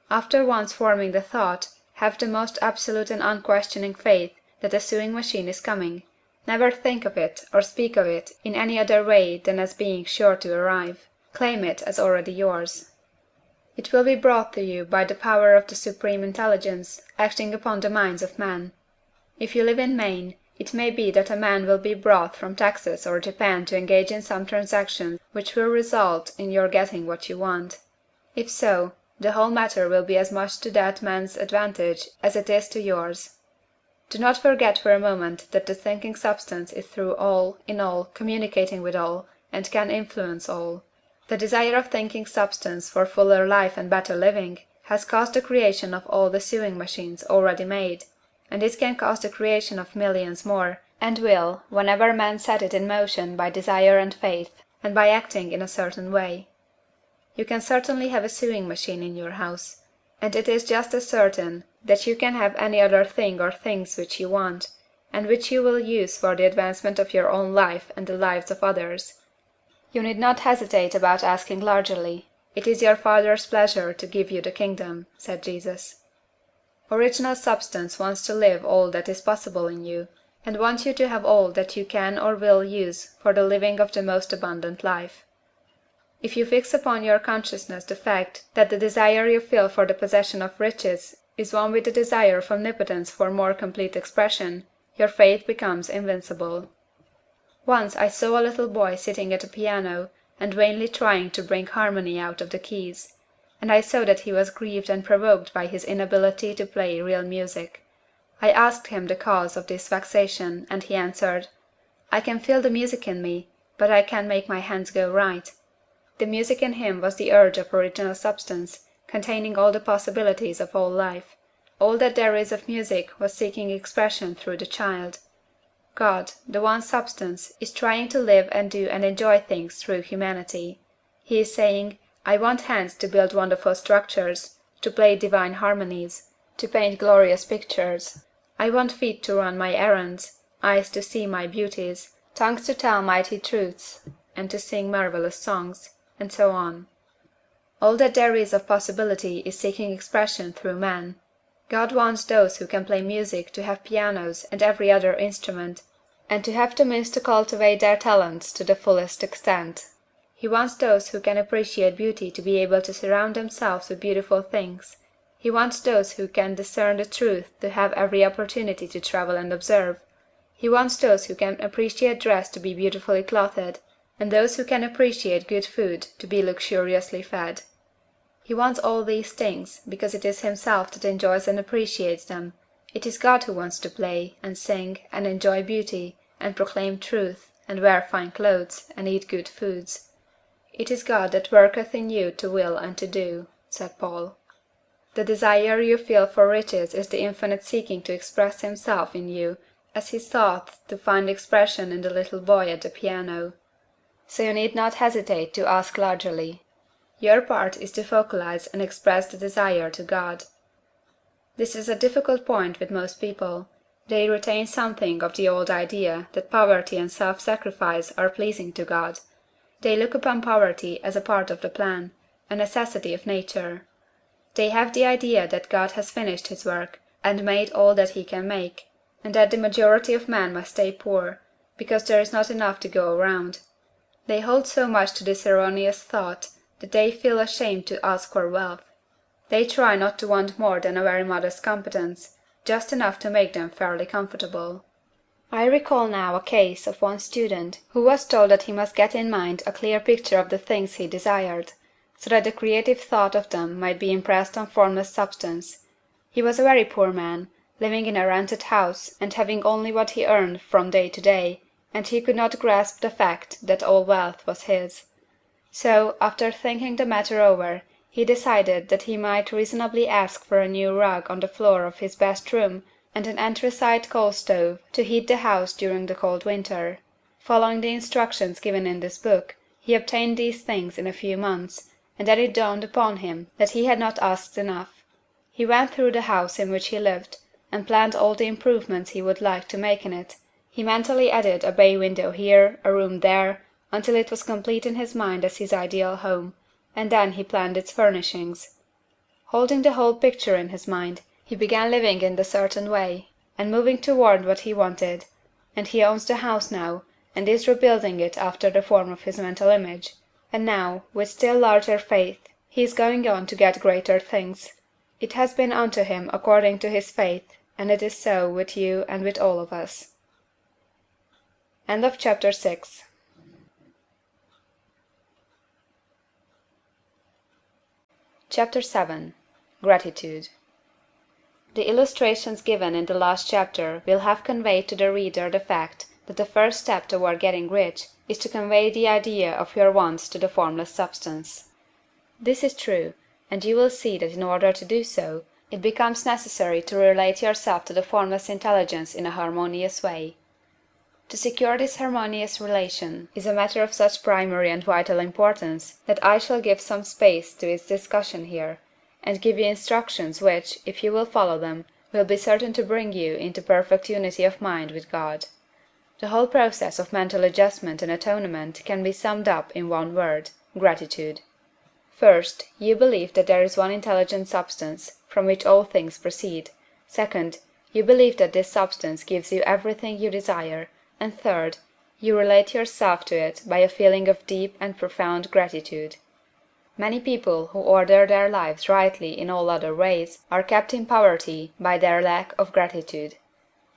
After once forming the thought, have the most absolute and unquestioning faith that a sewing machine is coming. Never think of it or speak of it in any other way than as being sure to arrive. Claim it as already yours. It will be brought to you by the power of the Supreme Intelligence acting upon the minds of men. If you live in Maine, it may be that a man will be brought from Texas or Japan to engage in some transaction which will result in your getting what you want. If so, the whole matter will be as much to that man's advantage as it is to yours. Do not forget for a moment that the thinking substance is through all, in all, communicating with all, and can influence all. The desire of thinking substance for fuller life and better living has caused the creation of all the sewing machines already made, and it can cause the creation of millions more, and will, whenever men set it in motion by desire and faith, and by acting in a certain way. You can certainly have a sewing machine in your house, and it is just as certain that you can have any other thing or things which you want, and which you will use for the advancement of your own life and the lives of others. You need not hesitate about asking largely. It is your Father's pleasure to give you the kingdom, said Jesus. Original substance wants to live all that is possible in you, and wants you to have all that you can or will use for the living of the most abundant life. If you fix upon your consciousness the fact that the desire you feel for the possession of riches is one with the desire of omnipotence for more complete expression, your faith becomes invincible. Once I saw a little boy sitting at a piano and vainly trying to bring harmony out of the keys. and I saw that he was grieved and provoked by his inability to play real music. I asked him the cause of this vexation, and he answered, "I can feel the music in me, but I can't make my hands go right." The music in him was the urge of original substance, containing all the possibilities of all life. All that there is of music was seeking expression through the child. God, the one substance, is trying to live and do and enjoy things through humanity. He is saying, "I want hands to build wonderful structures, to play divine harmonies, to paint glorious pictures. I want feet to run my errands, eyes to see my beauties, tongues to tell mighty truths, and to sing marvelous songs," and so on. All that there is of possibility is seeking expression through man. God wants those who can play music to have pianos and every other instrument, and to have the means to cultivate their talents to the fullest extent. He wants those who can appreciate beauty to be able to surround themselves with beautiful things. He wants those who can discern the truth to have every opportunity to travel and observe. He wants those who can appreciate dress to be beautifully clothed, and those who can appreciate good food to be luxuriously fed. He wants all these things, because it is himself that enjoys and appreciates them. It is God who wants to play, and sing, and enjoy beauty, and proclaim truth, and wear fine clothes, and eat good foods. It is God that worketh in you to will and to do, said Paul. The desire you feel for riches is the infinite seeking to express himself in you, as he sought to find expression in the little boy at the piano. So you need not hesitate to ask largely. Your part is to focalize and express the desire to God. This is a difficult point with most people. They retain something of the old idea that poverty and self-sacrifice are pleasing to God. They look upon poverty as a part of the plan, a necessity of nature. They have the idea that God has finished his work, and made all that he can make, and that the majority of men must stay poor, because there is not enough to go around. They hold so much to this erroneous thought that they feel ashamed to ask for wealth. They try not to want more than a very modest competence, just enough to make them fairly comfortable. I recall now a case of one student who was told that he must get in mind a clear picture of the things he desired, so that the creative thought of them might be impressed on formless substance. He was a very poor man, living in a rented house, and having only what he earned from day to day, and he could not grasp the fact that all wealth was his. So, after thinking the matter over, he decided that he might reasonably ask for a new rug on the floor of his best room and an anthracite coal stove to heat the house during the cold winter. Following the instructions given in this book, he obtained these things in a few months, and then it dawned upon him that he had not asked enough. He went through the house in which he lived, and planned all the improvements he would like to make in it. He mentally added a bay window here, a room there, until it was complete in his mind as his ideal home, and then he planned its furnishings. Holding the whole picture in his mind, he began living in the certain way, and moving toward what he wanted, and he owns the house now, and is rebuilding it after the form of his mental image, and now, with still larger faith, he is going on to get greater things. It has been unto him according to his faith, and it is so with you and with all of us. End of chapter 6. Chapter 7. Gratitude. The illustrations given in the last chapter will have conveyed to the reader the fact that the first step toward getting rich is to convey the idea of your wants to the formless substance. This is true, and you will see that in order to do so, it becomes necessary to relate yourself to the formless intelligence in a harmonious way. To secure this harmonious relation is a matter of such primary and vital importance that I shall give some space to its discussion here, and give you instructions which, if you will follow them, will be certain to bring you into perfect unity of mind with God. The whole process of mental adjustment and atonement can be summed up in one word: gratitude. First, you believe that there is one intelligent substance, from which all things proceed. Second, you believe that this substance gives you everything you desire. And third, you relate yourself to it by a feeling of deep and profound gratitude. Many people who order their lives rightly in all other ways are kept in poverty by their lack of gratitude.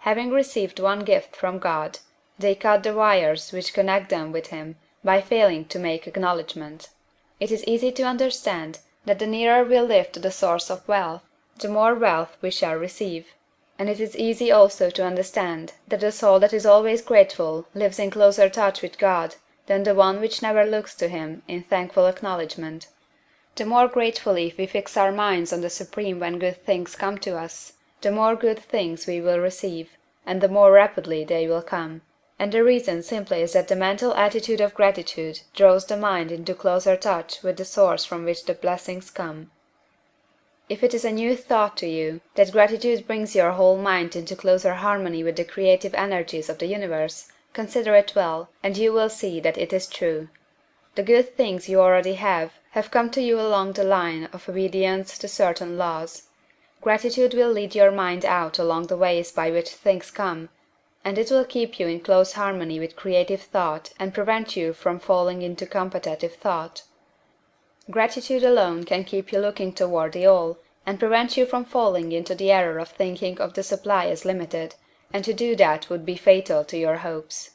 Having received one gift from God, they cut the wires which connect them with Him by failing to make acknowledgment. It is easy to understand that the nearer we live to the source of wealth, the more wealth we shall receive. And it is easy also to understand that the soul that is always grateful lives in closer touch with God than the one which never looks to him in thankful acknowledgment. The more gratefully we fix our minds on the Supreme when good things come to us, the more good things we will receive, and the more rapidly they will come. And the reason simply is that the mental attitude of gratitude draws the mind into closer touch with the source from which the blessings come. If it is a new thought to you that gratitude brings your whole mind into closer harmony with the creative energies of the universe, consider it well, and you will see that it is true. The good things you already have come to you along the line of obedience to certain laws. Gratitude will lead your mind out along the ways by which things come, and it will keep you in close harmony with creative thought and prevent you from falling into competitive thought. Gratitude alone can keep you looking toward the all, and prevent you from falling into the error of thinking of the supply as limited, and to do that would be fatal to your hopes.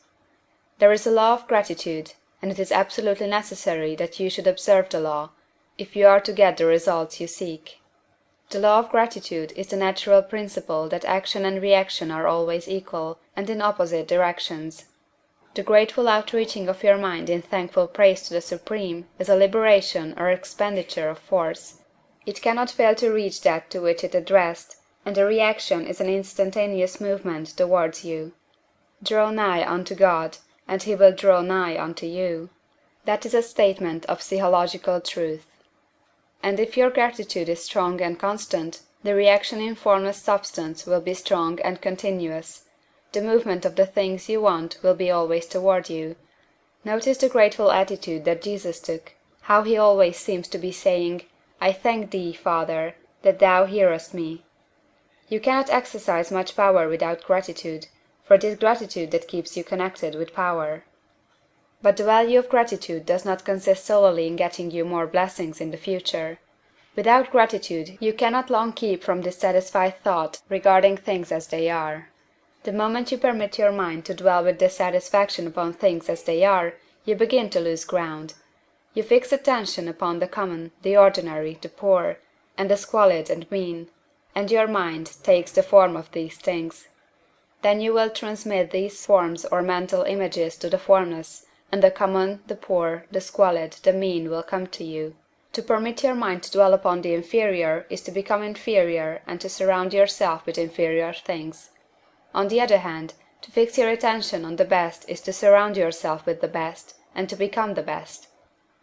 There is a law of gratitude, and it is absolutely necessary that you should observe the law, if you are to get the results you seek. The law of gratitude is the natural principle that action and reaction are always equal, and in opposite directions. The grateful outreaching of your mind in thankful praise to the Supreme is a liberation or expenditure of force. It cannot fail to reach that to which it addressed, and the reaction is an instantaneous movement towards you. Draw nigh unto God, and he will draw nigh unto you. That is a statement of psychological truth. And if your gratitude is strong and constant, the reaction in formless substance will be strong and continuous. The movement of the things you want will be always toward you. Notice the grateful attitude that Jesus took, how he always seems to be saying, I thank thee, Father, that thou hearest me. You cannot exercise much power without gratitude, for it is gratitude that keeps you connected with power. But the value of gratitude does not consist solely in getting you more blessings in the future. Without gratitude you cannot long keep from dissatisfied thought regarding things as they are. The moment you permit your mind to dwell with dissatisfaction upon things as they are, you begin to lose ground. You fix attention upon the common, the ordinary, the poor, and the squalid and mean, and your mind takes the form of these things. Then you will transmit these forms or mental images to the formless, and the common, the poor, the squalid, the mean will come to you. To permit your mind to dwell upon the inferior is to become inferior and to surround yourself with inferior things. On the other hand, to fix your attention on the best is to surround yourself with the best, and to become the best.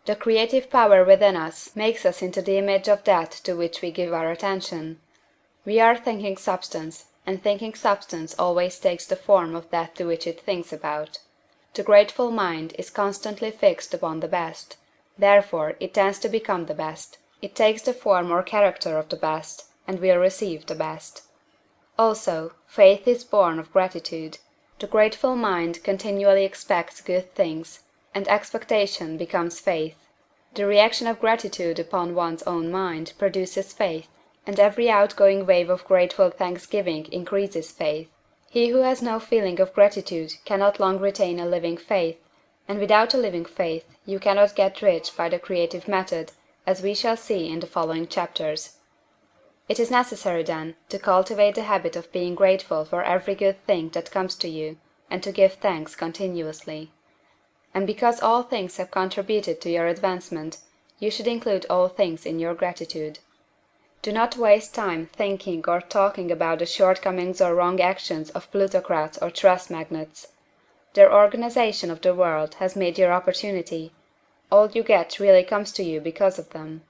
The creative power within us makes us into the image of that to which we give our attention. We are thinking substance, and thinking substance always takes the form of that to which it thinks about. The grateful mind is constantly fixed upon the best, therefore it tends to become the best. It takes the form or character of the best, and will receive the best. Also, faith is born of gratitude. The grateful mind continually expects good things, and expectation becomes faith. The reaction of gratitude upon one's own mind produces faith, and every outgoing wave of grateful thanksgiving increases faith. He who has no feeling of gratitude cannot long retain a living faith, and without a living faith you cannot get rich by the creative method, as we shall see in the following chapters. It is necessary, then, to cultivate the habit of being grateful for every good thing that comes to you, and to give thanks continuously. And because all things have contributed to your advancement, you should include all things in your gratitude. Do not waste time thinking or talking about the shortcomings or wrong actions of plutocrats or trust magnates. Their organization of the world has made your opportunity. All you get really comes to you because of them.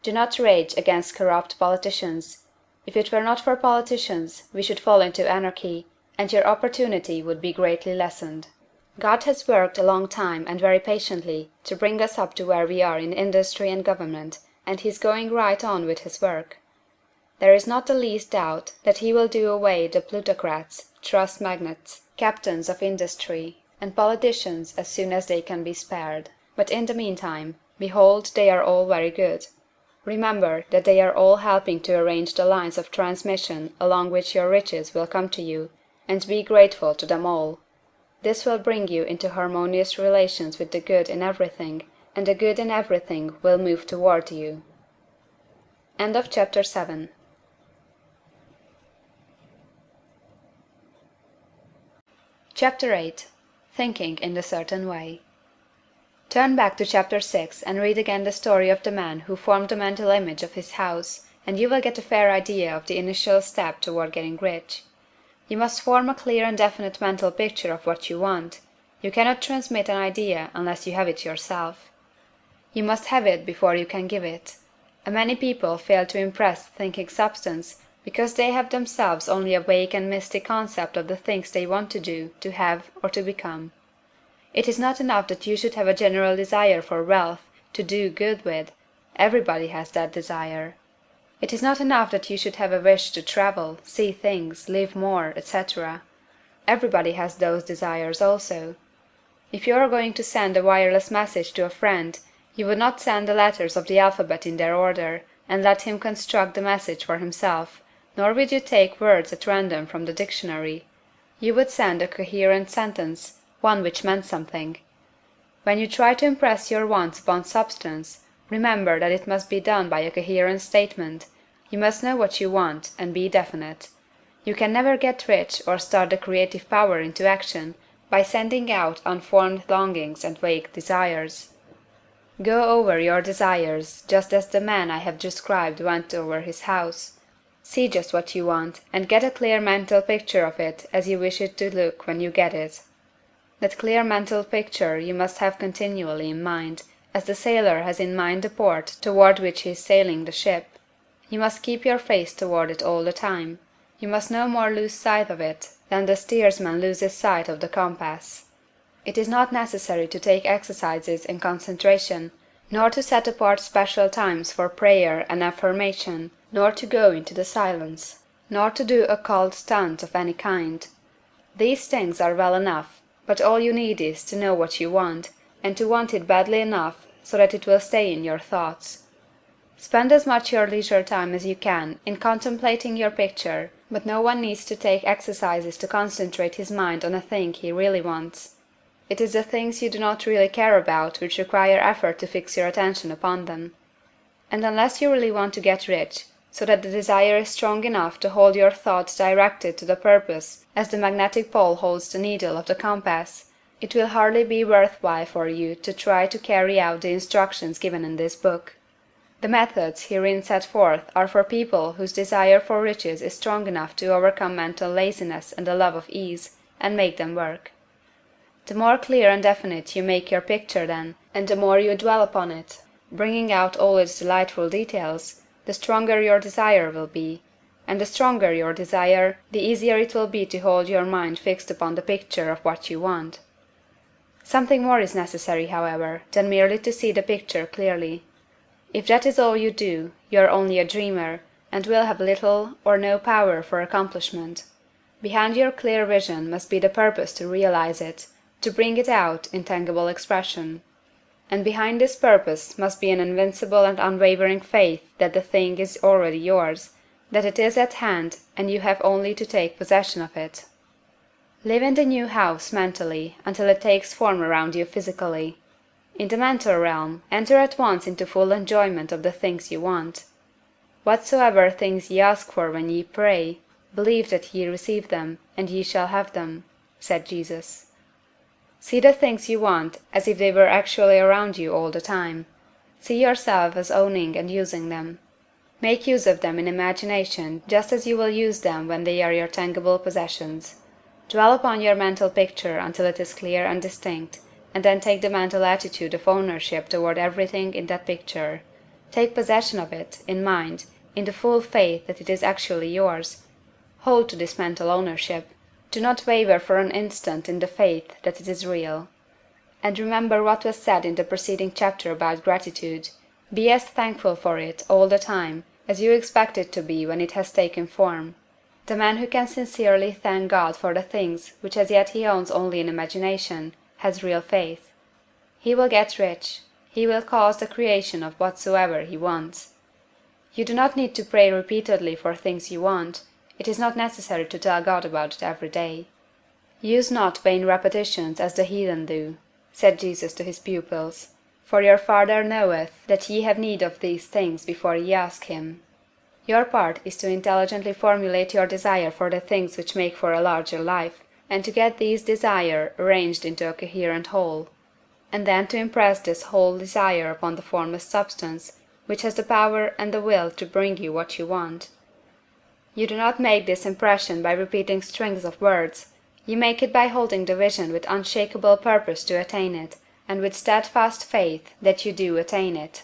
Do not rage against corrupt politicians. If it were not for politicians, we should fall into anarchy, and your opportunity would be greatly lessened. God has worked a long time and very patiently to bring us up to where we are in industry and government, and he is going right on with his work. There is not the least doubt that he will do away the plutocrats, trust magnates, captains of industry, and politicians as soon as they can be spared. But in the meantime, behold, they are all very good. Remember that they are all helping to arrange the lines of transmission along which your riches will come to you, and be grateful to them all. This will bring you into harmonious relations with the good in everything, and the good in everything will move toward you. End of chapter 7. Chapter 8. Thinking in the Certain Way. Turn back to chapter 6 and read again the story of the man who formed the mental image of his house, and you will get a fair idea of the initial step toward getting rich. You must form a clear and definite mental picture of what you want. You cannot transmit an idea unless you have it yourself. You must have it before you can give it. Many people fail to impress thinking substance because they have themselves only a vague and misty concept of the things they want to do, to have, or to become. It is not enough that you should have a general desire for wealth, to do good with. Everybody has that desire. It is not enough that you should have a wish to travel, see things, live more, etc. Everybody has those desires also. If you are going to send a wireless message to a friend, you would not send the letters of the alphabet in their order, and let him construct the message for himself, nor would you take words at random from the dictionary. You would send a coherent sentence, one which meant something. When you try to impress your wants upon substance, remember that it must be done by a coherent statement. You must know what you want, and be definite. You can never get rich or start the creative power into action by sending out unformed longings and vague desires. Go over your desires, just as the man I have described went over his house. See just what you want, and get a clear mental picture of it as you wish it to look when you get it. That clear mental picture you must have continually in mind, as the sailor has in mind the port toward which he is sailing the ship. You must keep your face toward it all the time. You must no more lose sight of it than the steersman loses sight of the compass. It is not necessary to take exercises in concentration, nor to set apart special times for prayer and affirmation, nor to go into the silence, nor to do occult stunt of any kind. These things are well enough, but all you need is to know what you want, and to want it badly enough so that it will stay in your thoughts. Spend as much your leisure time as you can in contemplating your picture, but no one needs to take exercises to concentrate his mind on a thing he really wants. It is the things you do not really care about which require effort to fix your attention upon them. And unless you really want to get rich, so that the desire is strong enough to hold your thoughts directed to the purpose as the magnetic pole holds the needle of the compass, it will hardly be worth while for you to try to carry out the instructions given in this book. The methods herein set forth are for people whose desire for riches is strong enough to overcome mental laziness and the love of ease, and make them work. The more clear and definite you make your picture then, and the more you dwell upon it, bringing out all its delightful details, the stronger your desire will be, and the stronger your desire, the easier it will be to hold your mind fixed upon the picture of what you want. Something more is necessary, however, than merely to see the picture clearly. If that is all you do, you are only a dreamer, and will have little or no power for accomplishment. Behind your clear vision must be the purpose to realize it, to bring it out in tangible expression. And behind this purpose must be an invincible and unwavering faith that the thing is already yours, that it is at hand, and you have only to take possession of it. Live in the new house mentally until it takes form around you physically. In the mental realm, enter at once into full enjoyment of the things you want. Whatsoever things ye ask for when ye pray, believe that ye receive them, and ye shall have them, said Jesus. See the things you want as if they were actually around you all the time. See yourself as owning and using them. Make use of them in imagination just as you will use them when they are your tangible possessions. Dwell upon your mental picture until it is clear and distinct, and then take the mental attitude of ownership toward everything in that picture. Take possession of it, in mind, in the full faith that it is actually yours. Hold to this mental ownership. Do not waver for an instant in the faith that it is real. And remember what was said in the preceding chapter about gratitude. Be as thankful for it all the time as you expect it to be when it has taken form. The man who can sincerely thank God for the things which as yet he owns only in imagination, has real faith. He will get rich. He will cause the creation of whatsoever he wants. You do not need to pray repeatedly for things you want. It is not necessary to tell God about it every day. Use not vain repetitions as the heathen do, said Jesus to his pupils. For your Father knoweth that ye have need of these things before ye ask him. Your part is to intelligently formulate your desire for the things which make for a larger life, and to get these desire arranged into a coherent whole, and then to impress this whole desire upon the formless substance, which has the power and the will to bring you what you want. You do not make this impression by repeating strings of words, you make it by holding the vision with unshakable purpose to attain it, and with steadfast faith that you do attain it.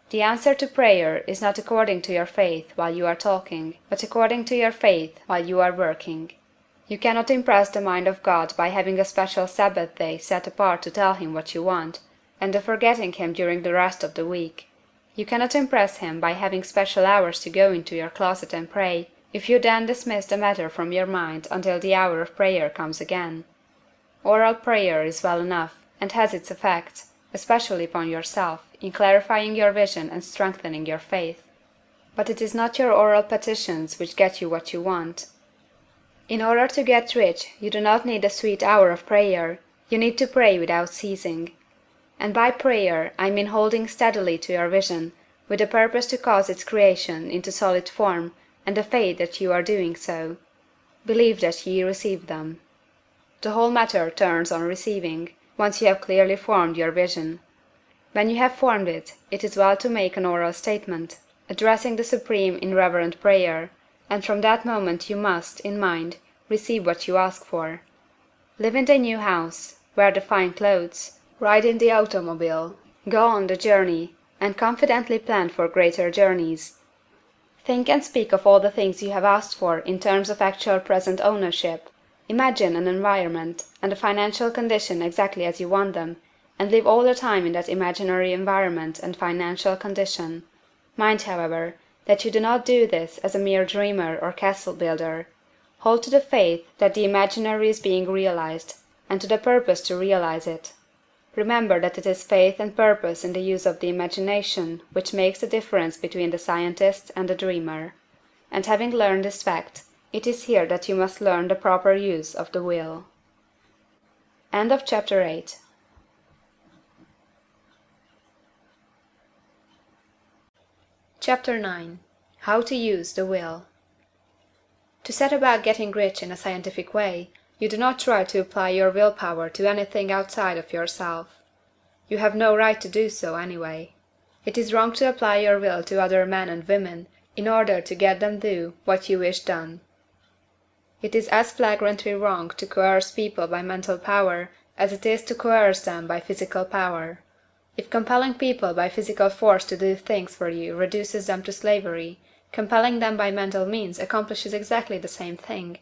The answer to prayer is not according to your faith while you are talking, but according to your faith while you are working. You cannot impress the mind of God by having a special Sabbath day set apart to tell him what you want, and of forgetting him during the rest of the week. You cannot impress him by having special hours to go into your closet and pray, if you then dismiss the matter from your mind until the hour of prayer comes again. Oral prayer is well enough, and has its effect, especially upon yourself, in clarifying your vision and strengthening your faith. But it is not your oral petitions which get you what you want. In order to get rich, you do not need a sweet hour of prayer, you need to pray without ceasing. And by prayer I mean holding steadily to your vision, with the purpose to cause its creation into solid form, and the faith that you are doing so. Believe that ye receive them. The whole matter turns on receiving, once you have clearly formed your vision. When you have formed it, it is well to make an oral statement, addressing the Supreme in reverent prayer, and from that moment you must, in mind, receive what you ask for. Live in the new house, wear the fine clothes, ride in the automobile, go on the journey, and confidently plan for greater journeys. Think and speak of all the things you have asked for in terms of actual present ownership. Imagine an environment and a financial condition exactly as you want them, and live all the time in that imaginary environment and financial condition. Mind, however, that you do not do this as a mere dreamer or castle builder. Hold to the faith that the imaginary is being realized, and to the purpose to realize it. Remember that it is faith and purpose in the use of the imagination which makes the difference between the scientist and the dreamer. And having learned this fact, it is here that you must learn the proper use of the will. End of chapter 8. Chapter 9. How to use the will. To set about getting rich in a scientific way, you do not try to apply your willpower to anything outside of yourself. You have no right to do so, anyway. It is wrong to apply your will to other men and women in order to get them do what you wish done. It is as flagrantly wrong to coerce people by mental power as it is to coerce them by physical power. If compelling people by physical force to do things for you reduces them to slavery, compelling them by mental means accomplishes exactly the same thing.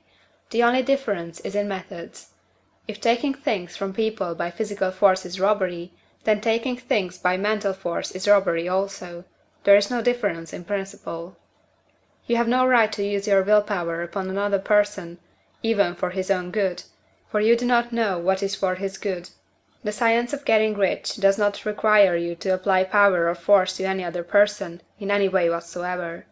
The only difference is in methods. If taking things from people by physical force is robbery, then taking things by mental force is robbery also. There is no difference in principle. You have no right to use your willpower upon another person, even for his own good, for you do not know what is for his good. The science of getting rich does not require you to apply power or force to any other person, in any way whatsoever.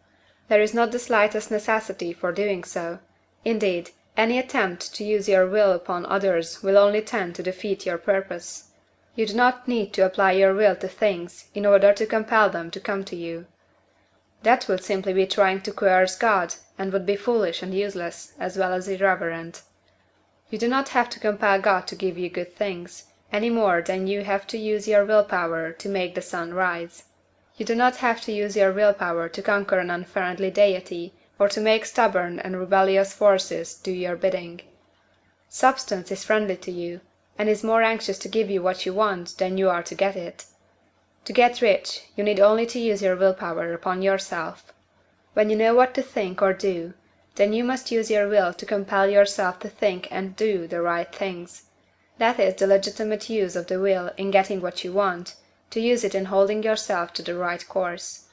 There is not the slightest necessity for doing so. Indeed, any attempt to use your will upon others will only tend to defeat your purpose. You do not need to apply your will to things in order to compel them to come to you. That would simply be trying to coerce God, and would be foolish and useless, as well as irreverent. You do not have to compel God to give you good things, any more than you have to use your willpower to make the sun rise. You do not have to use your willpower to conquer an unfriendly deity, or to make stubborn and rebellious forces do your bidding. Substance is friendly to you, and is more anxious to give you what you want than you are to get it. To get rich, you need only to use your willpower upon yourself. When you know what to think or do, then you must use your will to compel yourself to think and do the right things. That is the legitimate use of the will in getting what you want, to use it in holding yourself to the right course.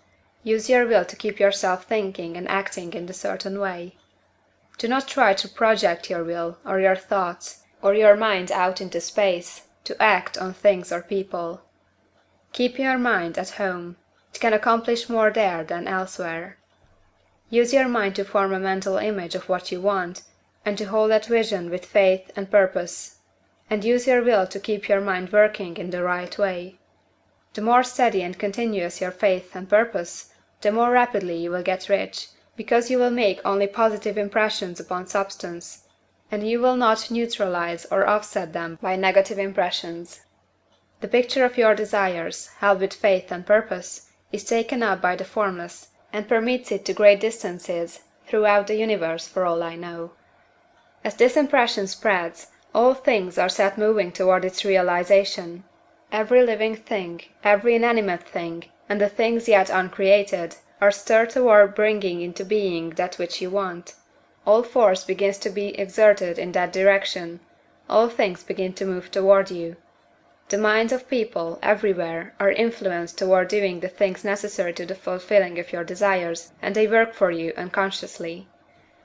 Use your will to keep yourself thinking and acting in a certain way. Do not try to project your will, or your thoughts, or your mind out into space, to act on things or people. Keep your mind at home. It can accomplish more there than elsewhere. Use your mind to form a mental image of what you want, and to hold that vision with faith and purpose. And use your will to keep your mind working in the right way. The more steady and continuous your faith and purpose, the more rapidly you will get rich, because you will make only positive impressions upon substance, and you will not neutralize or offset them by negative impressions. The picture of your desires, held with faith and purpose, is taken up by the Formless, and permits it to great distances throughout the universe for all I know. As this impression spreads, all things are set moving toward its realization. Every living thing, every inanimate thing, and the things yet uncreated, are stirred toward bringing into being that which you want. All force begins to be exerted in that direction, all things begin to move toward you. The minds of people, everywhere, are influenced toward doing the things necessary to the fulfilling of your desires, and they work for you unconsciously.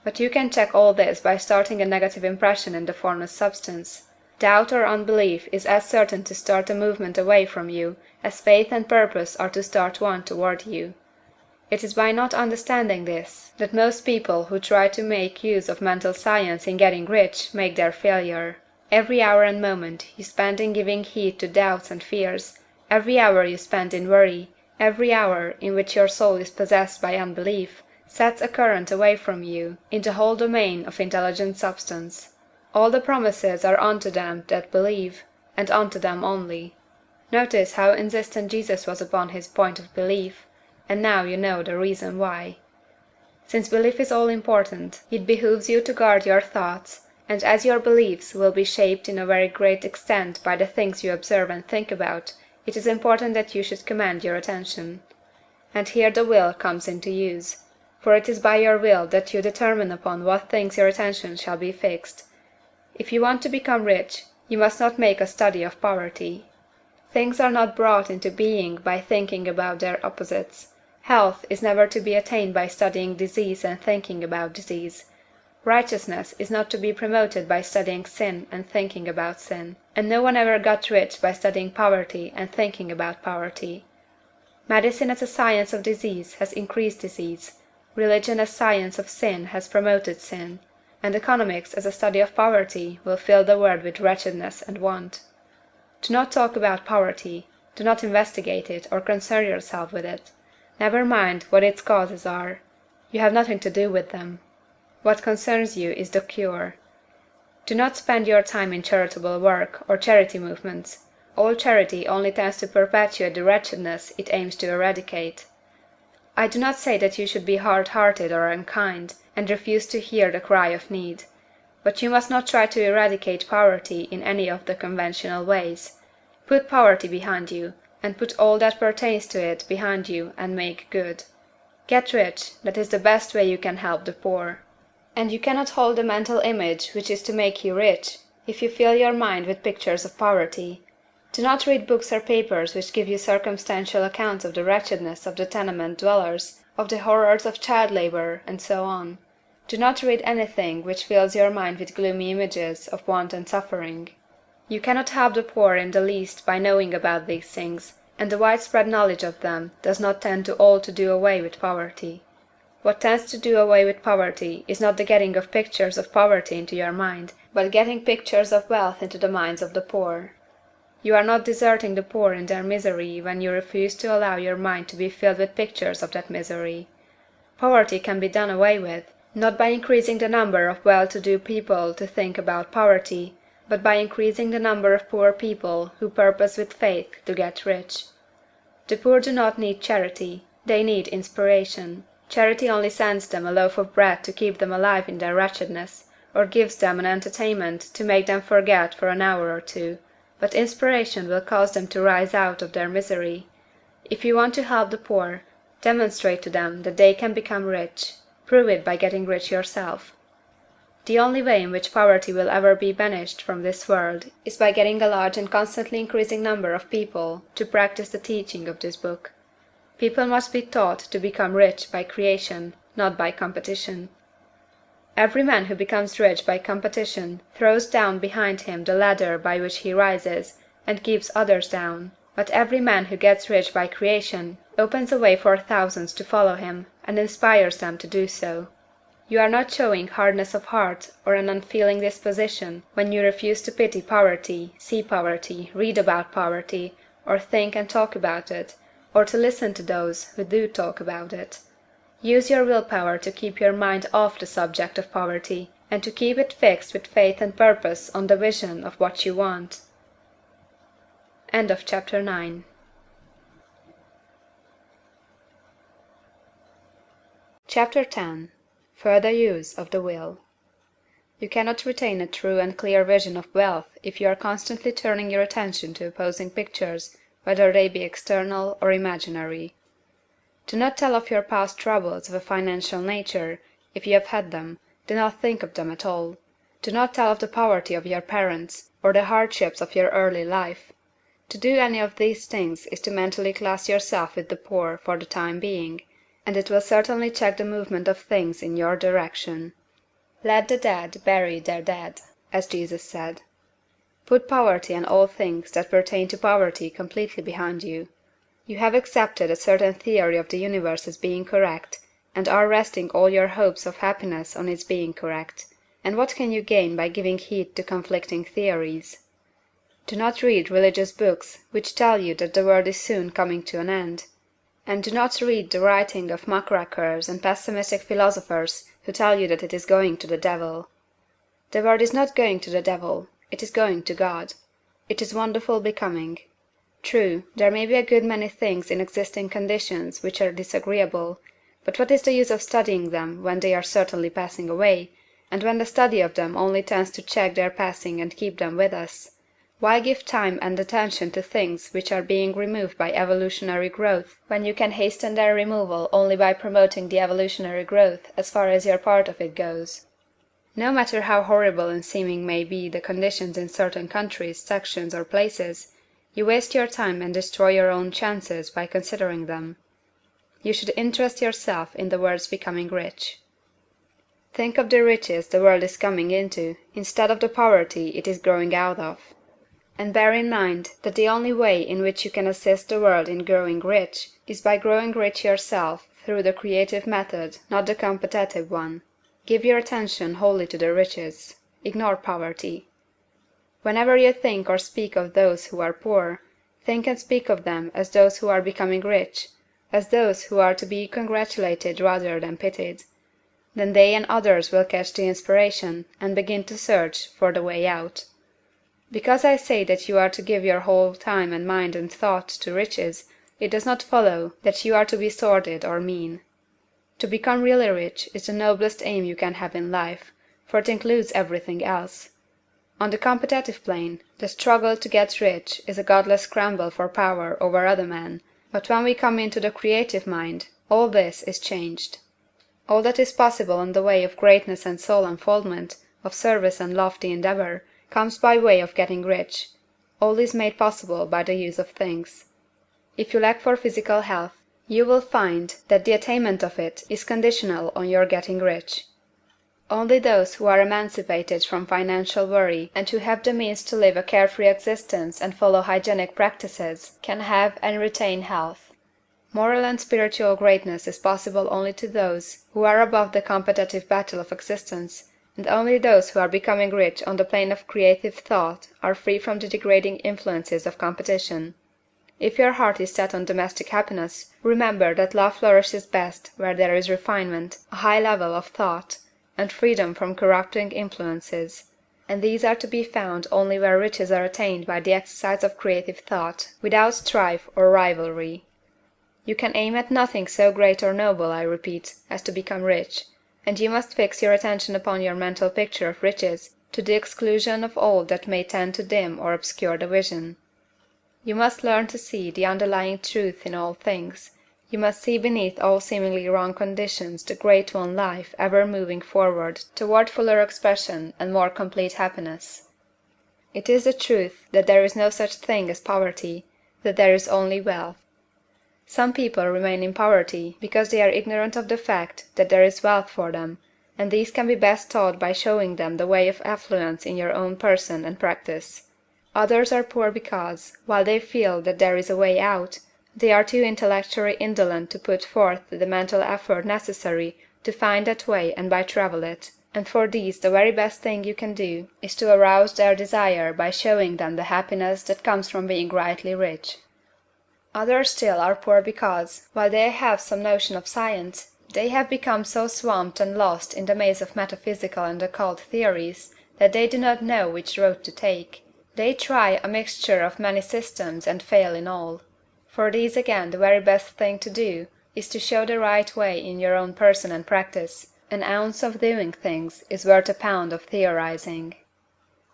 But you can check all this by starting a negative impression in the formless substance. Doubt or unbelief is as certain to start a movement away from you as faith and purpose are to start one toward you. It is by not understanding this that most people who try to make use of mental science in getting rich make their failure. Every hour and moment you spend in giving heed to doubts and fears, every hour you spend in worry, every hour in which your soul is possessed by unbelief, sets a current away from you in the whole domain of intelligent substance. All the promises are unto them that believe, and unto them only. Notice how insistent Jesus was upon his point of belief, and now you know the reason why. Since belief is all important, it behooves you to guard your thoughts, and as your beliefs will be shaped in a very great extent by the things you observe and think about, it is important that you should command your attention. And here the will comes into use, for it is by your will that you determine upon what things your attention shall be fixed. If you want to become rich, you must not make a study of poverty. Things are not brought into being by thinking about their opposites. Health is never to be attained by studying disease and thinking about disease. Righteousness is not to be promoted by studying sin and thinking about sin, and no one ever got rich by studying poverty and thinking about poverty. Medicine as a science of disease has increased disease, religion as science of sin has promoted sin, and economics as a study of poverty will fill the world with wretchedness and want. Do not talk about poverty, do not investigate it or concern yourself with it. Never mind what its causes are. You have nothing to do with them. What concerns you is the cure. Do not spend your time in charitable work or charity movements. All charity only tends to perpetuate the wretchedness it aims to eradicate. I do not say that you should be hard-hearted or unkind, and refuse to hear the cry of need. But you must not try to eradicate poverty in any of the conventional ways. Put poverty behind you, and put all that pertains to it behind you, and make good. Get rich, that is the best way you can help the poor. And you cannot hold the mental image which is to make you rich, if you fill your mind with pictures of poverty. Do not read books or papers which give you circumstantial accounts of the wretchedness of the tenement dwellers, of the horrors of child labor, and so on. Do not read anything which fills your mind with gloomy images of want and suffering. You cannot help the poor in the least by knowing about these things, and the widespread knowledge of them does not tend to all to do away with poverty. What tends to do away with poverty is not the getting of pictures of poverty into your mind, but getting pictures of wealth into the minds of the poor. You are not deserting the poor in their misery when you refuse to allow your mind to be filled with pictures of that misery. Poverty can be done away with, not by increasing the number of well-to-do people to think about poverty, but by increasing the number of poor people who purpose with faith to get rich. The poor do not need charity, they need inspiration. Charity only sends them a loaf of bread to keep them alive in their wretchedness, or gives them an entertainment to make them forget for an hour or two, but inspiration will cause them to rise out of their misery. If you want to help the poor, demonstrate to them that they can become rich. Prove it by getting rich yourself. The only way in which poverty will ever be banished from this world is by getting a large and constantly increasing number of people to practice the teaching of this book. People must be taught to become rich by creation, not by competition. Every man who becomes rich by competition throws down behind him the ladder by which he rises, and keeps others down. But every man who gets rich by creation opens a way for thousands to follow him, and inspires them to do so. You are not showing hardness of heart or an unfeeling disposition when you refuse to pity poverty, see poverty, read about poverty, or think and talk about it, or to listen to those who do talk about it. Use your willpower to keep your mind off the subject of poverty, and to keep it fixed with faith and purpose on the vision of what you want. Chapter 10. Further use of the will. You cannot retain a true and clear vision of wealth if you are constantly turning your attention to opposing pictures, whether they be external or imaginary. Do not tell of your past troubles of a financial nature; if you have had them, do not think of them at all. Do not tell of the poverty of your parents, or the hardships of your early life. To do any of these things is to mentally class yourself with the poor for the time being, and it will certainly check the movement of things in your direction. Let the dead bury their dead, as Jesus said. Put poverty and all things that pertain to poverty completely behind you. You have accepted a certain theory of the universe as being correct, and are resting all your hopes of happiness on its being correct. And what can you gain by giving heed to conflicting theories? Do not read religious books which tell you that the world is soon coming to an end. And do not read the writing of muckrakers and pessimistic philosophers who tell you that it is going to the devil. The world is not going to the devil, it is going to God. It is wonderful becoming. True, there may be a good many things in existing conditions which are disagreeable, but what is the use of studying them when they are certainly passing away, and when the study of them only tends to check their passing and keep them with us? Why give time and attention to things which are being removed by evolutionary growth, when you can hasten their removal only by promoting the evolutionary growth as far as your part of it goes? No matter how horrible in seeming may be the conditions in certain countries, sections, or places, you waste your time and destroy your own chances by considering them. You should interest yourself in the world's becoming rich. Think of the riches the world is coming into, instead of the poverty it is growing out of. And bear in mind that the only way in which you can assist the world in growing rich is by growing rich yourself through the creative method, not the competitive one. Give your attention wholly to the riches. Ignore poverty. Whenever you think or speak of those who are poor, think and speak of them as those who are becoming rich, as those who are to be congratulated rather than pitied. Then they and others will catch the inspiration, and begin to search for the way out. Because I say that you are to give your whole time and mind and thought to riches, it does not follow that you are to be sordid or mean. To become really rich is the noblest aim you can have in life, for it includes everything else. On the competitive plane, the struggle to get rich is a godless scramble for power over other men, but when we come into the creative mind, all this is changed. All that is possible in the way of greatness and soul unfoldment, of service and lofty endeavor, comes by way of getting rich. All is made possible by the use of things. If you lack for physical health, you will find that the attainment of it is conditional on your getting rich. Only those who are emancipated from financial worry and who have the means to live a carefree existence and follow hygienic practices can have and retain health. Moral and spiritual greatness is possible only to those who are above the competitive battle of existence, and only those who are becoming rich on the plane of creative thought are free from the degrading influences of competition. If your heart is set on domestic happiness, remember that love flourishes best where there is refinement, a high level of thought, and freedom from corrupting influences; and these are to be found only where riches are attained by the exercise of creative thought, without strife or rivalry. You can aim at nothing so great or noble, I repeat, as to become rich, and you must fix your attention upon your mental picture of riches, to the exclusion of all that may tend to dim or obscure the vision. You must learn to see the underlying truth in all things. You must see beneath all seemingly wrong conditions the great one life ever moving forward toward fuller expression and more complete happiness. It is the truth that there is no such thing as poverty, that there is only wealth. Some people remain in poverty because they are ignorant of the fact that there is wealth for them, and these can be best taught by showing them the way of affluence in your own person and practice. Others are poor because, while they feel that there is a way out, they are too intellectually indolent to put forth the mental effort necessary to find that way and by travel it, and for these the very best thing you can do is to arouse their desire by showing them the happiness that comes from being rightly rich. Others still are poor because, while they have some notion of science, they have become so swamped and lost in the maze of metaphysical and occult theories that they do not know which road to take. They try a mixture of many systems and fail in all. For these again the very best thing to do is to show the right way in your own person and practice. An ounce of doing things is worth a pound of theorizing.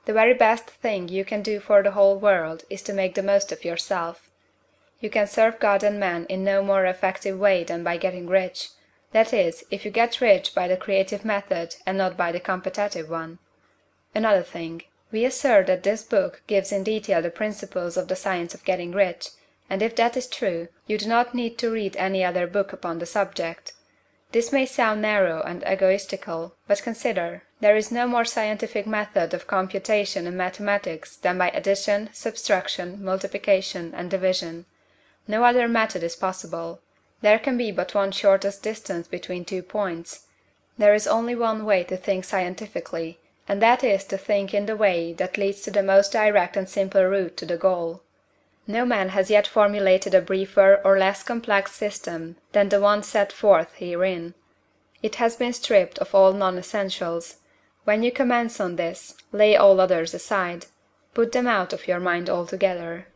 The very best thing you can do for the whole world is to make the most of yourself. You can serve God and man in no more effective way than by getting rich. That is, if you get rich by the creative method and not by the competitive one. Another thing. We assert that this book gives in detail the principles of the science of getting rich, and if that is true, you do not need to read any other book upon the subject. This may sound narrow and egoistical, but consider, there is no more scientific method of computation in mathematics than by addition, subtraction, multiplication, and division. No other method is possible. There can be but one shortest distance between 2 points. There is only one way to think scientifically, and that is to think in the way that leads to the most direct and simple route to the goal. No man has yet formulated a briefer or less complex system than the one set forth herein. It has been stripped of all non-essentials. When you commence on this, lay all others aside. Put them out of your mind altogether.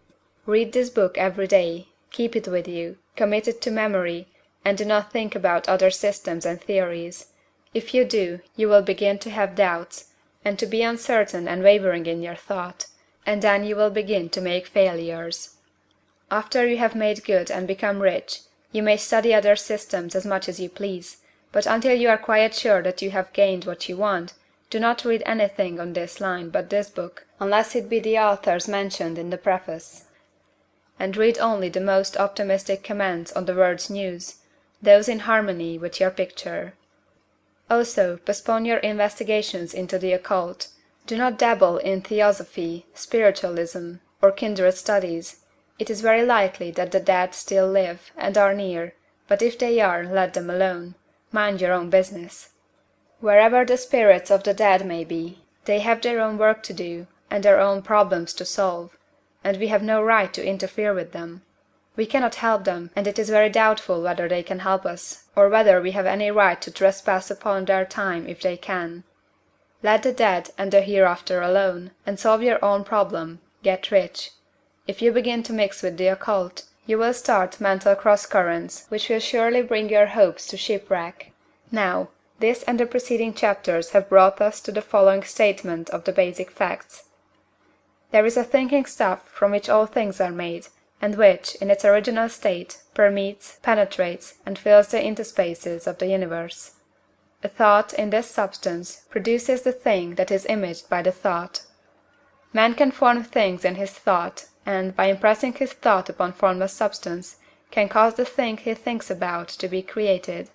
Read this book every day, keep it with you, commit it to memory, and do not think about other systems and theories. If you do, you will begin to have doubts, and to be uncertain and wavering in your thought, and then you will begin to make failures. After you have made good and become rich, you may study other systems as much as you please, but until you are quite sure that you have gained what you want, do not read anything on this line but this book, unless it be the authors mentioned in the preface. And read only the most optimistic comments on the world's news, those in harmony with your picture. Also, postpone your investigations into the occult. Do not dabble in theosophy, spiritualism, or kindred studies. It is very likely that the dead still live, and are near, but if they are, let them alone. Mind your own business. Wherever the spirits of the dead may be, they have their own work to do, and their own problems to solve, and we have no right to interfere with them. We cannot help them, and it is very doubtful whether they can help us, or whether we have any right to trespass upon their time if they can. Let the dead and the hereafter alone, and solve your own problem, get rich. If you begin to mix with the occult, you will start mental cross-currents which will surely bring your hopes to shipwreck. Now, this and the preceding chapters have brought us to the following statement of the basic facts. There is a thinking stuff from which all things are made, and which, in its original state, permeates, penetrates, and fills the interspaces of the universe. A thought in this substance produces the thing that is imaged by the thought. Man can form things in his thought, and, by impressing his thought upon formless substance, can cause the thing he thinks about to be created.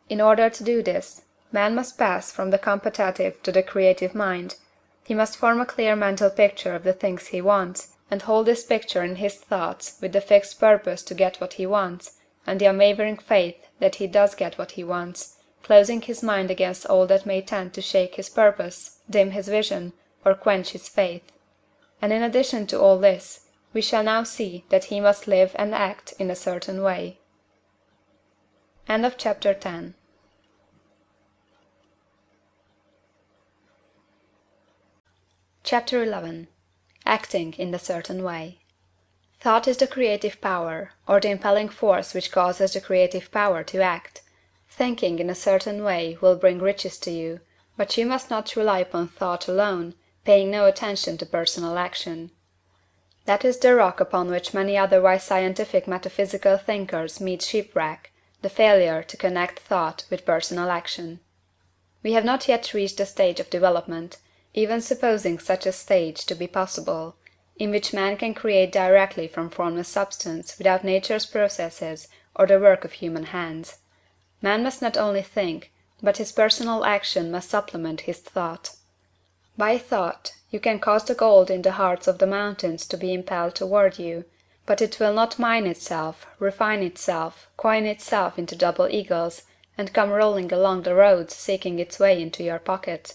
In order to do this, man must pass from the competitive to the creative mind. He must form a clear mental picture of the things he wants, and hold this picture in his thoughts with the fixed purpose to get what he wants, and the unwavering faith that he does get what he wants, closing his mind against all that may tend to shake his purpose, dim his vision, or quench his faith. And in addition to all this, we shall now see that he must live and act in a certain way. End of chapter 10. Chapter 11. Acting in a certain way. Thought is the creative power, or the impelling force which causes the creative power to act. Thinking in a certain way will bring riches to you, but you must not rely upon thought alone, paying no attention to personal action. That is the rock upon which many otherwise scientific metaphysical thinkers meet shipwreck, the failure to connect thought with personal action. We have not yet reached the stage of development, even supposing such a stage to be possible, in which man can create directly from formless substance without nature's processes or the work of human hands. Man must not only think, but his personal action must supplement his thought. By thought, you can cause the gold in the hearts of the mountains to be impelled toward you, but it will not mine itself, refine itself, coin itself into double eagles, and come rolling along the roads seeking its way into your pocket.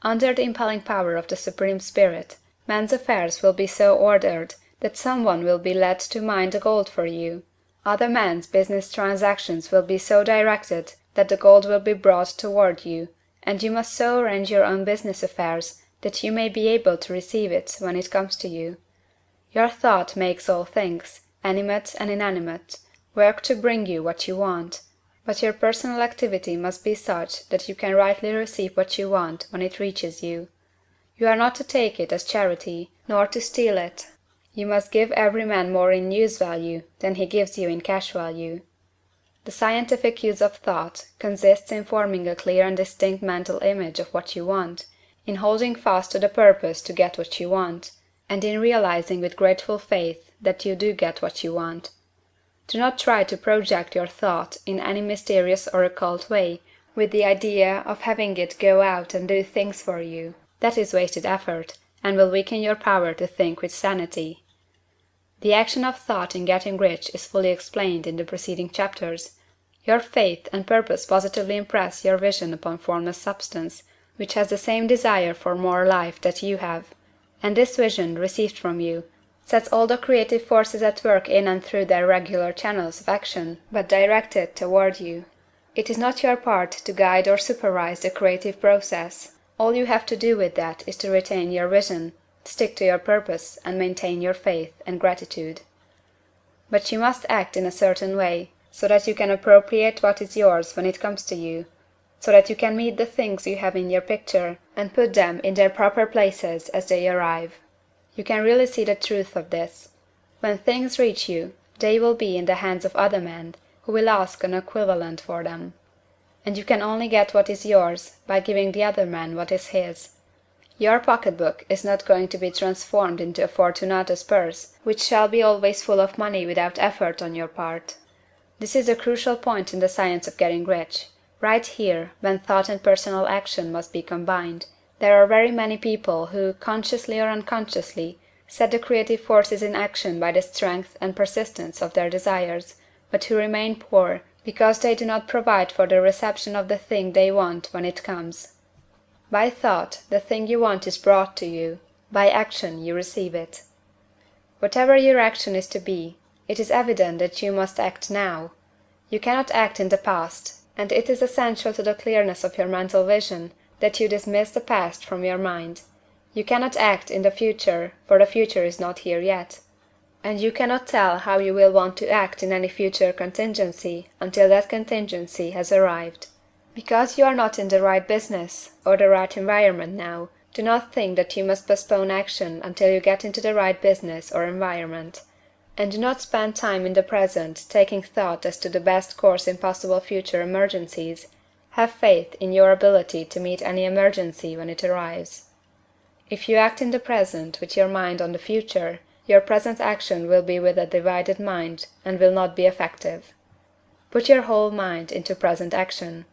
Under the impelling power of the Supreme Spirit, man's affairs will be so ordered that someone will be led to mine the gold for you. Other men's business transactions will be so directed that the gold will be brought toward you, and you must so arrange your own business affairs that you may be able to receive it when it comes to you. Your thought makes all things, animate and inanimate, work to bring you what you want, but your personal activity must be such that you can rightly receive what you want when it reaches you. You are not to take it as charity, nor to steal it. You must give every man more in use value than he gives you in cash value. The scientific use of thought consists in forming a clear and distinct mental image of what you want, in holding fast to the purpose to get what you want, and in realizing with grateful faith that you do get what you want. Do not try to project your thought in any mysterious or occult way, with the idea of having it go out and do things for you. That is wasted effort, and will weaken your power to think with sanity. The action of thought in getting rich is fully explained in the preceding chapters. Your faith and purpose positively impress your vision upon formless substance, which has the same desire for more life that you have, and this vision, received from you, sets all the creative forces at work in and through their regular channels of action, but directed toward you. It is not your part to guide or supervise the creative process. All you have to do with that is to retain your vision, stick to your purpose, and maintain your faith and gratitude. But you must act in a certain way, so that you can appropriate what is yours when it comes to you, so that you can meet the things you have in your picture, and put them in their proper places as they arrive. You can really see the truth of this. When things reach you, they will be in the hands of other men, who will ask an equivalent for them. And you can only get what is yours by giving the other man what is his. Your pocketbook is not going to be transformed into a Fortunatus purse, which shall be always full of money without effort on your part. This is a crucial point in the science of getting rich. Right here, when thought and personal action must be combined, there are very many people who, consciously or unconsciously, set the creative forces in action by the strength and persistence of their desires, but who remain poor because they do not provide for the reception of the thing they want when it comes. By thought, the thing you want is brought to you; by action, you receive it. Whatever your action is to be, it is evident that you must act now. You cannot act in the past, and it is essential to the clearness of your mental vision that you dismiss the past from your mind. You cannot act in the future, for the future is not here yet. And you cannot tell how you will want to act in any future contingency until that contingency has arrived. Because you are not in the right business or the right environment now, do not think that you must postpone action until you get into the right business or environment. And do not spend time in the present taking thought as to the best course in possible future emergencies. Have faith in your ability to meet any emergency when it arrives. If you act in the present with your mind on the future, your present action will be with a divided mind and will not be effective. Put your whole mind into present action.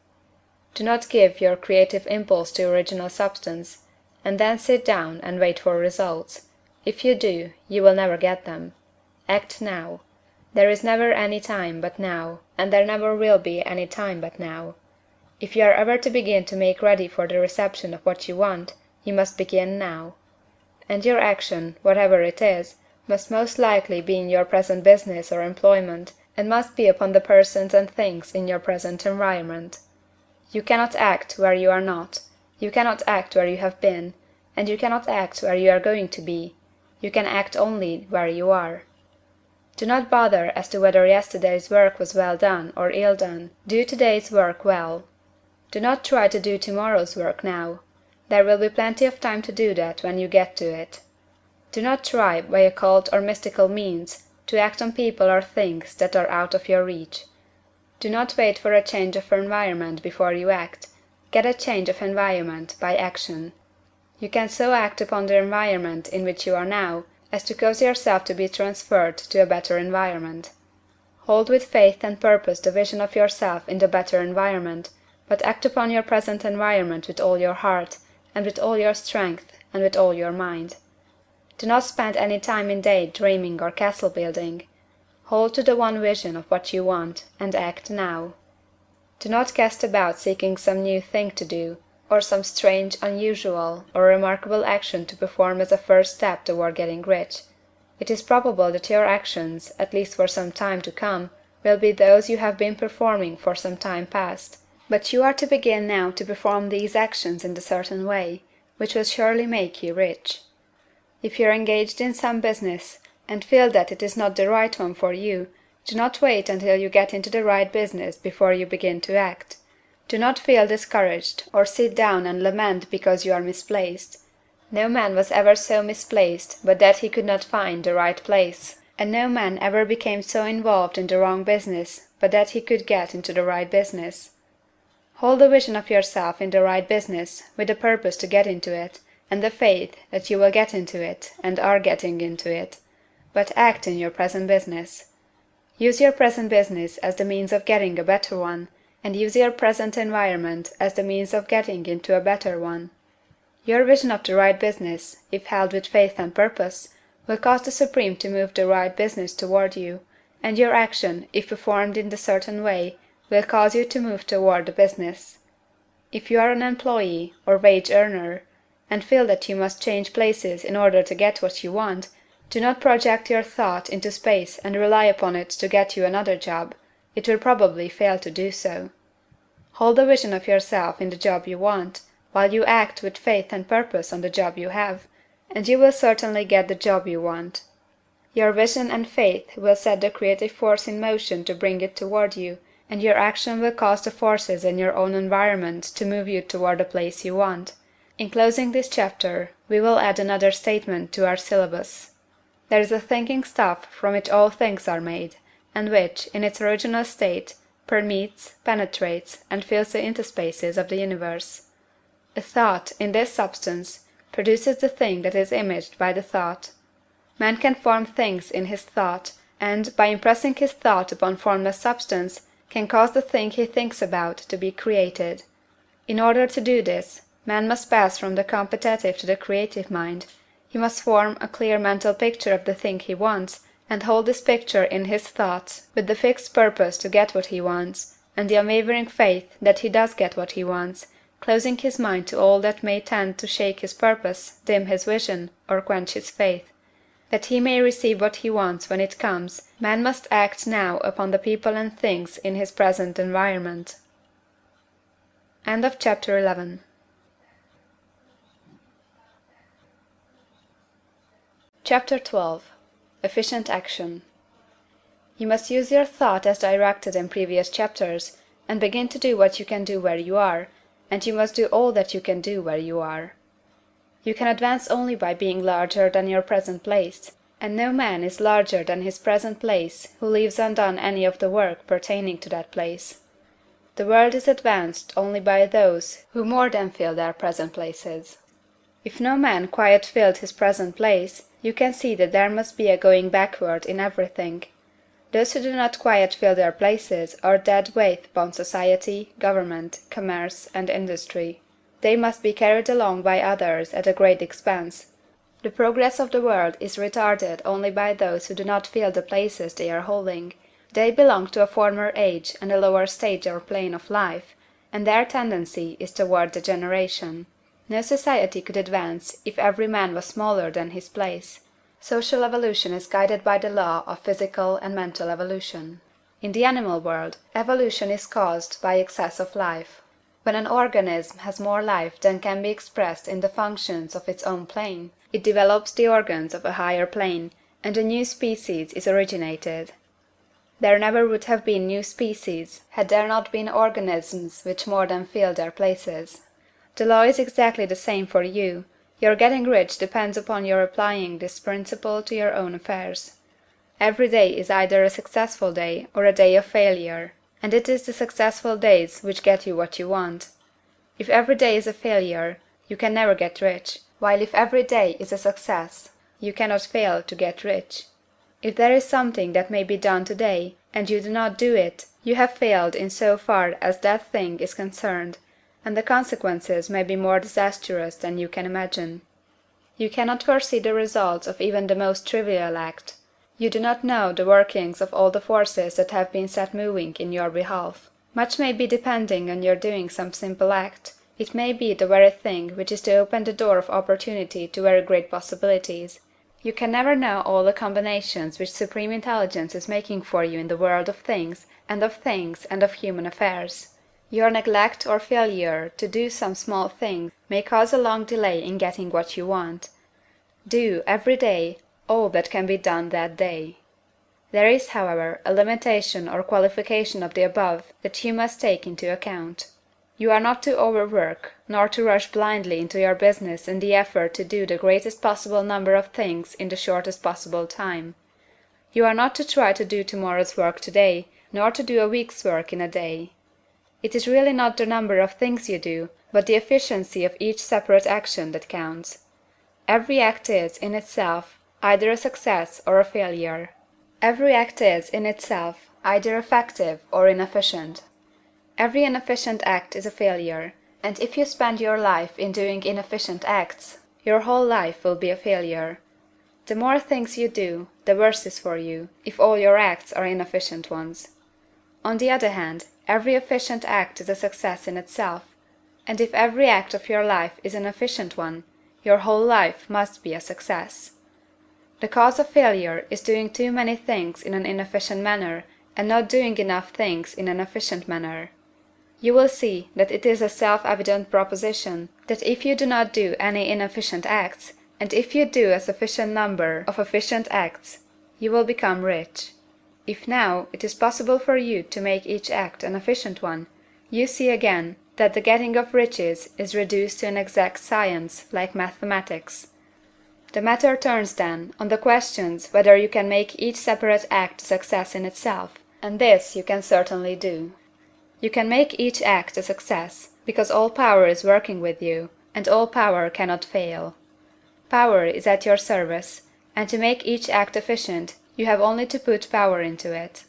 Do not give your creative impulse to original substance, and then sit down and wait for results. If you do, you will never get them. Act now. There is never any time but now, and there never will be any time but now. If you are ever to begin to make ready for the reception of what you want, you must begin now. And your action, whatever it is, must most likely be in your present business or employment, and must be upon the persons and things in your present environment. You cannot act where you are not, you cannot act where you have been, and you cannot act where you are going to be. You can act only where you are. Do not bother as to whether yesterday's work was well done or ill done. Do today's work well. Do not try to do tomorrow's work now. There will be plenty of time to do that when you get to it. Do not try, by occult or mystical means, to act on people or things that are out of your reach. Do not wait for a change of environment before you act. Get a change of environment by action. You can so act upon the environment in which you are now as to cause yourself to be transferred to a better environment. Hold with faith and purpose the vision of yourself in the better environment, but act upon your present environment with all your heart, and with all your strength, and with all your mind. Do not spend any time in day dreaming or castle building. Hold to the one vision of what you want, and act now. Do not cast about seeking some new thing to do, or some strange, unusual, or remarkable action to perform as a first step toward getting rich. it is probable that your actions, at least for some time to come, will be those you have been performing for some time past. But you are to begin now to perform these actions in a certain way, which will surely make you rich. If you are engaged in some business, and feel that it is not the right one for you, do not wait until you get into the right business before you begin to act. Do not feel discouraged, or sit down and lament because you are misplaced. No man was ever so misplaced but that he could not find the right place, and no man ever became so involved in the wrong business but that he could get into the right business. Hold the vision of yourself in the right business, with the purpose to get into it, and the faith that you will get into it, and are getting into it. But act in your present business. Use your present business as the means of getting a better one, and use your present environment as the means of getting into a better one. Your vision of the right business, if held with faith and purpose, will cause the Supreme to move the right business toward you, and your action, if performed in the certain way, will cause you to move toward the business. If you are an employee, or wage earner, and feel that you must change places in order to get what you want, do not project your thought into space and rely upon it to get you another job. It will probably fail to do so. Hold the vision of yourself in the job you want, while you act with faith and purpose on the job you have, and you will certainly get the job you want. Your vision and faith will set the creative force in motion to bring it toward you, and your action will cause the forces in your own environment to move you toward the place you want. In closing this chapter, we will add another statement to our syllabus. There is a thinking stuff from which all things are made, and which, in its original state, permeates, penetrates, and fills the interspaces of the universe. A thought, in this substance, produces the thing that is imaged by the thought. Man can form things in his thought, and, by impressing his thought upon formless substance, can cause the thing he thinks about to be created. In order to do this, man must pass from the competitive to the creative mind. He must form a clear mental picture of the thing he wants, and hold this picture in his thoughts, with the fixed purpose to get what he wants, and the unwavering faith that he does get what he wants, closing his mind to all that may tend to shake his purpose, dim his vision, or quench his faith. That he may receive what he wants when it comes, man must act now upon the people and things in his present environment. End of chapter 11. Chapter 12. Efficient Action. You must use your thought as directed in previous chapters, and begin to do what you can do where you are, and you must do all that you can do where you are. You can advance only by being larger than your present place, and no man is larger than his present place who leaves undone any of the work pertaining to that place. The world is advanced only by those who more than fill their present places. If no man quite filled his present place, you can see that there must be a going backward in everything. Those who do not quite fill their places are dead weight upon society, government, commerce, and industry. They must be carried along by others at a great expense. The progress of the world is retarded only by those who do not fill the places they are holding. They belong to a former age and a lower stage or plane of life, and their tendency is toward degeneration. No society could advance if every man was smaller than his place. Social evolution is guided by the law of physical and mental evolution. In the animal world, evolution is caused by excess of life. When an organism has more life than can be expressed in the functions of its own plane, it develops the organs of a higher plane, and a new species is originated. There never would have been new species had there not been organisms which more than filled their places. The law is exactly the same for you. Your getting rich depends upon your applying this principle to your own affairs. Every day is either a successful day or a day of failure, and it is the successful days which get you what you want. If every day is a failure, you can never get rich, while if every day is a success, you cannot fail to get rich. If there is something that may be done today, and you do not do it, you have failed in so far as that thing is concerned, and the consequences may be more disastrous than you can imagine. You cannot foresee the results of even the most trivial act. You do not know the workings of all the forces that have been set moving in your behalf. Much may be depending on your doing some simple act. It may be the very thing which is to open the door of opportunity to very great possibilities. You can never know all the combinations which Supreme Intelligence is making for you in the world of things and of human affairs. Your neglect or failure to do some small thing may cause a long delay in getting what you want. Do, every day, all that can be done that day. There is, however, a limitation or qualification of the above that you must take into account. You are not to overwork, nor to rush blindly into your business in the effort to do the greatest possible number of things in the shortest possible time. You are not to try to do tomorrow's work today, nor to do a week's work in a day. It is really not the number of things you do, but the efficiency of each separate action that counts. Every act is, in itself, either a success or a failure. Every act is, in itself, either effective or inefficient. Every inefficient act is a failure, and if you spend your life in doing inefficient acts, your whole life will be a failure. The more things you do, the worse is for you, if all your acts are inefficient ones. On the other hand, every efficient act is a success in itself, and if every act of your life is an efficient one, your whole life must be a success. The cause of failure is doing too many things in an inefficient manner, and not doing enough things in an efficient manner. You will see that it is a self-evident proposition that if you do not do any inefficient acts, and if you do a sufficient number of efficient acts, you will become rich. If now it is possible for you to make each act an efficient one, you see again that the getting of riches is reduced to an exact science like mathematics. The matter turns, then, on the questions whether you can make each separate act a success in itself, and this you can certainly do. You can make each act a success, because all power is working with you, and all power cannot fail. Power is at your service, and to make each act efficient, you have only to put power into it.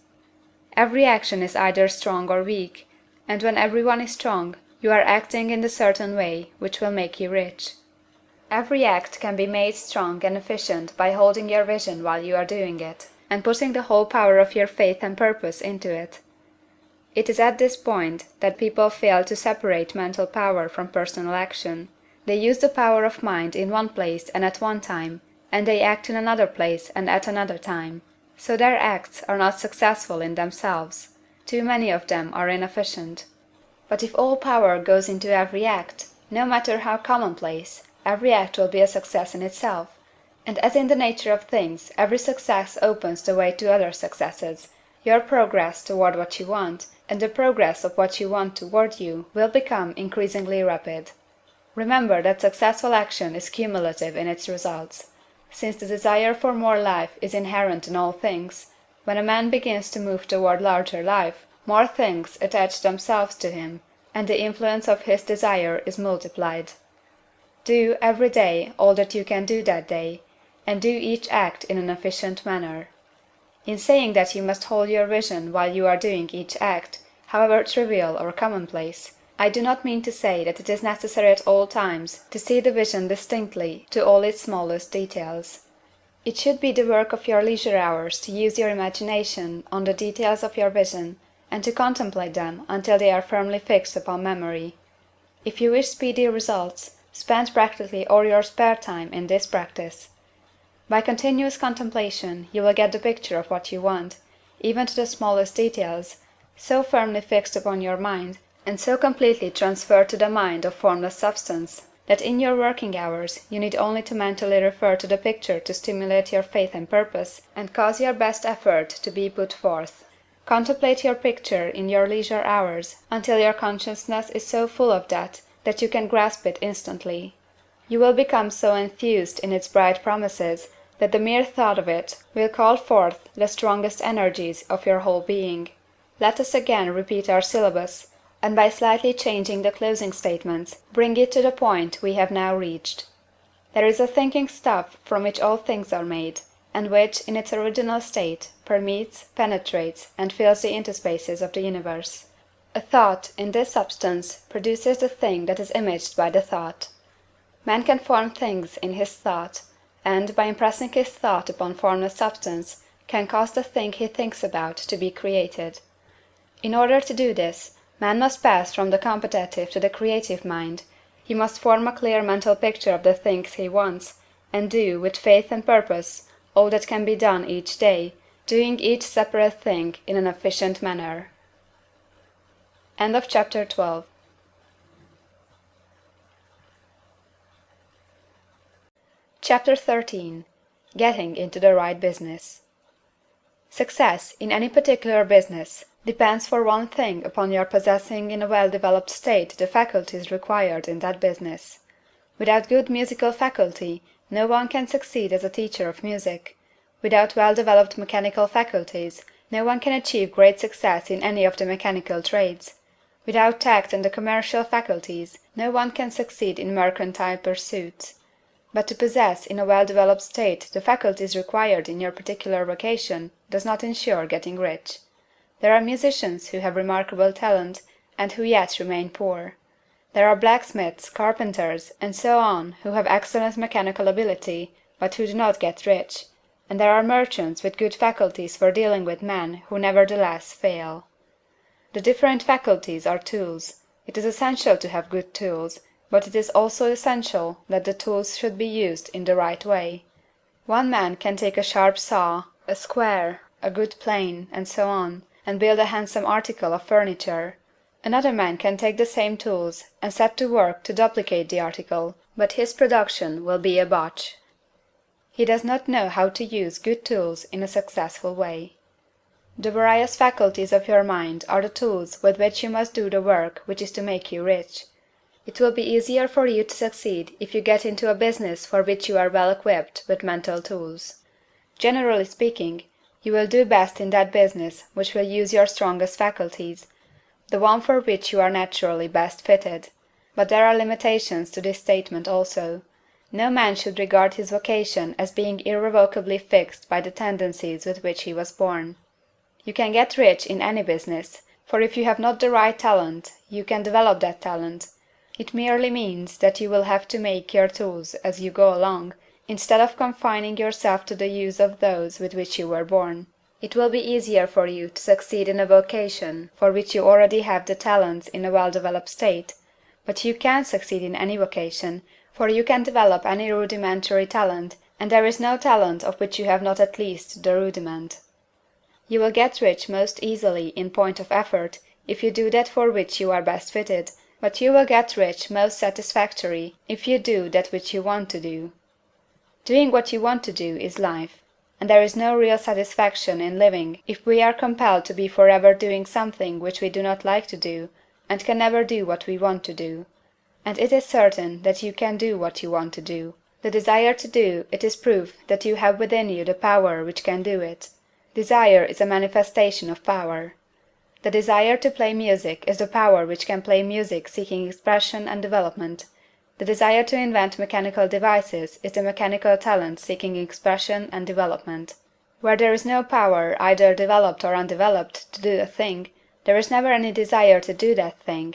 Every action is either strong or weak, and when everyone is strong, you are acting in the certain way which will make you rich. Every act can be made strong and efficient by holding your vision while you are doing it, and putting the whole power of your faith and purpose into it. It is at this point that people fail to separate mental power from personal action. They use the power of mind in one place and at one time, and they act in another place and at another time. So their acts are not successful in themselves. Too many of them are inefficient. But if all power goes into every act, no matter how commonplace, every act will be a success in itself. And as in the nature of things, every success opens the way to other successes, your progress toward what you want, and the progress of what you want toward you, will become increasingly rapid. Remember that successful action is cumulative in its results. Since the desire for more life is inherent in all things, when a man begins to move toward larger life, more things attach themselves to him, and the influence of his desire is multiplied. Do, every day, all that you can do that day, and do each act in an efficient manner. In saying that you must hold your vision while you are doing each act, however trivial or commonplace, I do not mean to say that it is necessary at all times to see the vision distinctly to all its smallest details. It should be the work of your leisure hours to use your imagination on the details of your vision, and to contemplate them until they are firmly fixed upon memory. If you wish speedy results, spend practically all your spare time in this practice. By continuous contemplation you will get the picture of what you want, even to the smallest details, so firmly fixed upon your mind, and so completely transferred to the mind of formless substance, that in your working hours you need only to mentally refer to the picture to stimulate your faith and purpose, and cause your best effort to be put forth. Contemplate your picture in your leisure hours until your consciousness is so full of that you can grasp it instantly. You will become so enthused in its bright promises that the mere thought of it will call forth the strongest energies of your whole being. Let us again repeat our syllabus, and by slightly changing the closing statements, bring it to the point we have now reached. There is a thinking stuff from which all things are made, and which, in its original state, permeates, penetrates, and fills the interspaces of the universe. A thought, in this substance, produces the thing that is imaged by the thought. Man can form things in his thought, and, by impressing his thought upon formless substance, can cause the thing he thinks about to be created. In order to do this, man must pass from the competitive to the creative mind. He must form a clear mental picture of the things he wants, and do, with faith and purpose, all that can be done each day, doing each separate thing in an efficient manner. Chapter 13. Getting into the right business. Success in any particular business depends for one thing upon your possessing in a well-developed state the faculties required in that business. Without good musical faculty, no one can succeed as a teacher of music. Without well-developed mechanical faculties, no one can achieve great success in any of the mechanical trades. Without tact and the commercial faculties, no one can succeed in mercantile pursuits. But to possess in a well-developed state the faculties required in your particular vocation does not insure getting rich. There are musicians who have remarkable talent, and who yet remain poor. There are blacksmiths, carpenters, and so on who have excellent mechanical ability, but who do not get rich, and there are merchants with good faculties for dealing with men who nevertheless fail. The different faculties are tools. It is essential to have good tools, but it is also essential that the tools should be used in the right way. One man can take a sharp saw, a square, a good plane, and so on, and build a handsome article of furniture. Another man can take the same tools and set to work to duplicate the article, but his production will be a botch. He does not know how to use good tools in a successful way. The various faculties of your mind are the tools with which you must do the work which is to make you rich. It will be easier for you to succeed if you get into a business for which you are well equipped with mental tools. Generally speaking, you will do best in that business which will use your strongest faculties, the one for which you are naturally best fitted. But there are limitations to this statement also. No man should regard his vocation as being irrevocably fixed by the tendencies with which he was born. You can get rich in any business, for if you have not the right talent, you can develop that talent. It merely means that you will have to make your tools as you go along, instead of confining yourself to the use of those with which you were born. It will be easier for you to succeed in a vocation for which you already have the talents in a well-developed state, but you can succeed in any vocation, for you can develop any rudimentary talent, and there is no talent of which you have not at least the rudiment. You will get rich most easily in point of effort if you do that for which you are best fitted, but you will get rich most satisfactory if you do that which you want to do. Doing what you want to do is life, and there is no real satisfaction in living if we are compelled to be forever doing something which we do not like to do, and can never do what we want to do. And it is certain that you can do what you want to do. The desire to do it is proof that you have within you the power which can do it. Desire is a manifestation of power. The desire to play music is the power which can play music seeking expression and development. The desire to invent mechanical devices is the mechanical talent seeking expression and development. Where there is no power, either developed or undeveloped, to do a thing, there is never any desire to do that thing,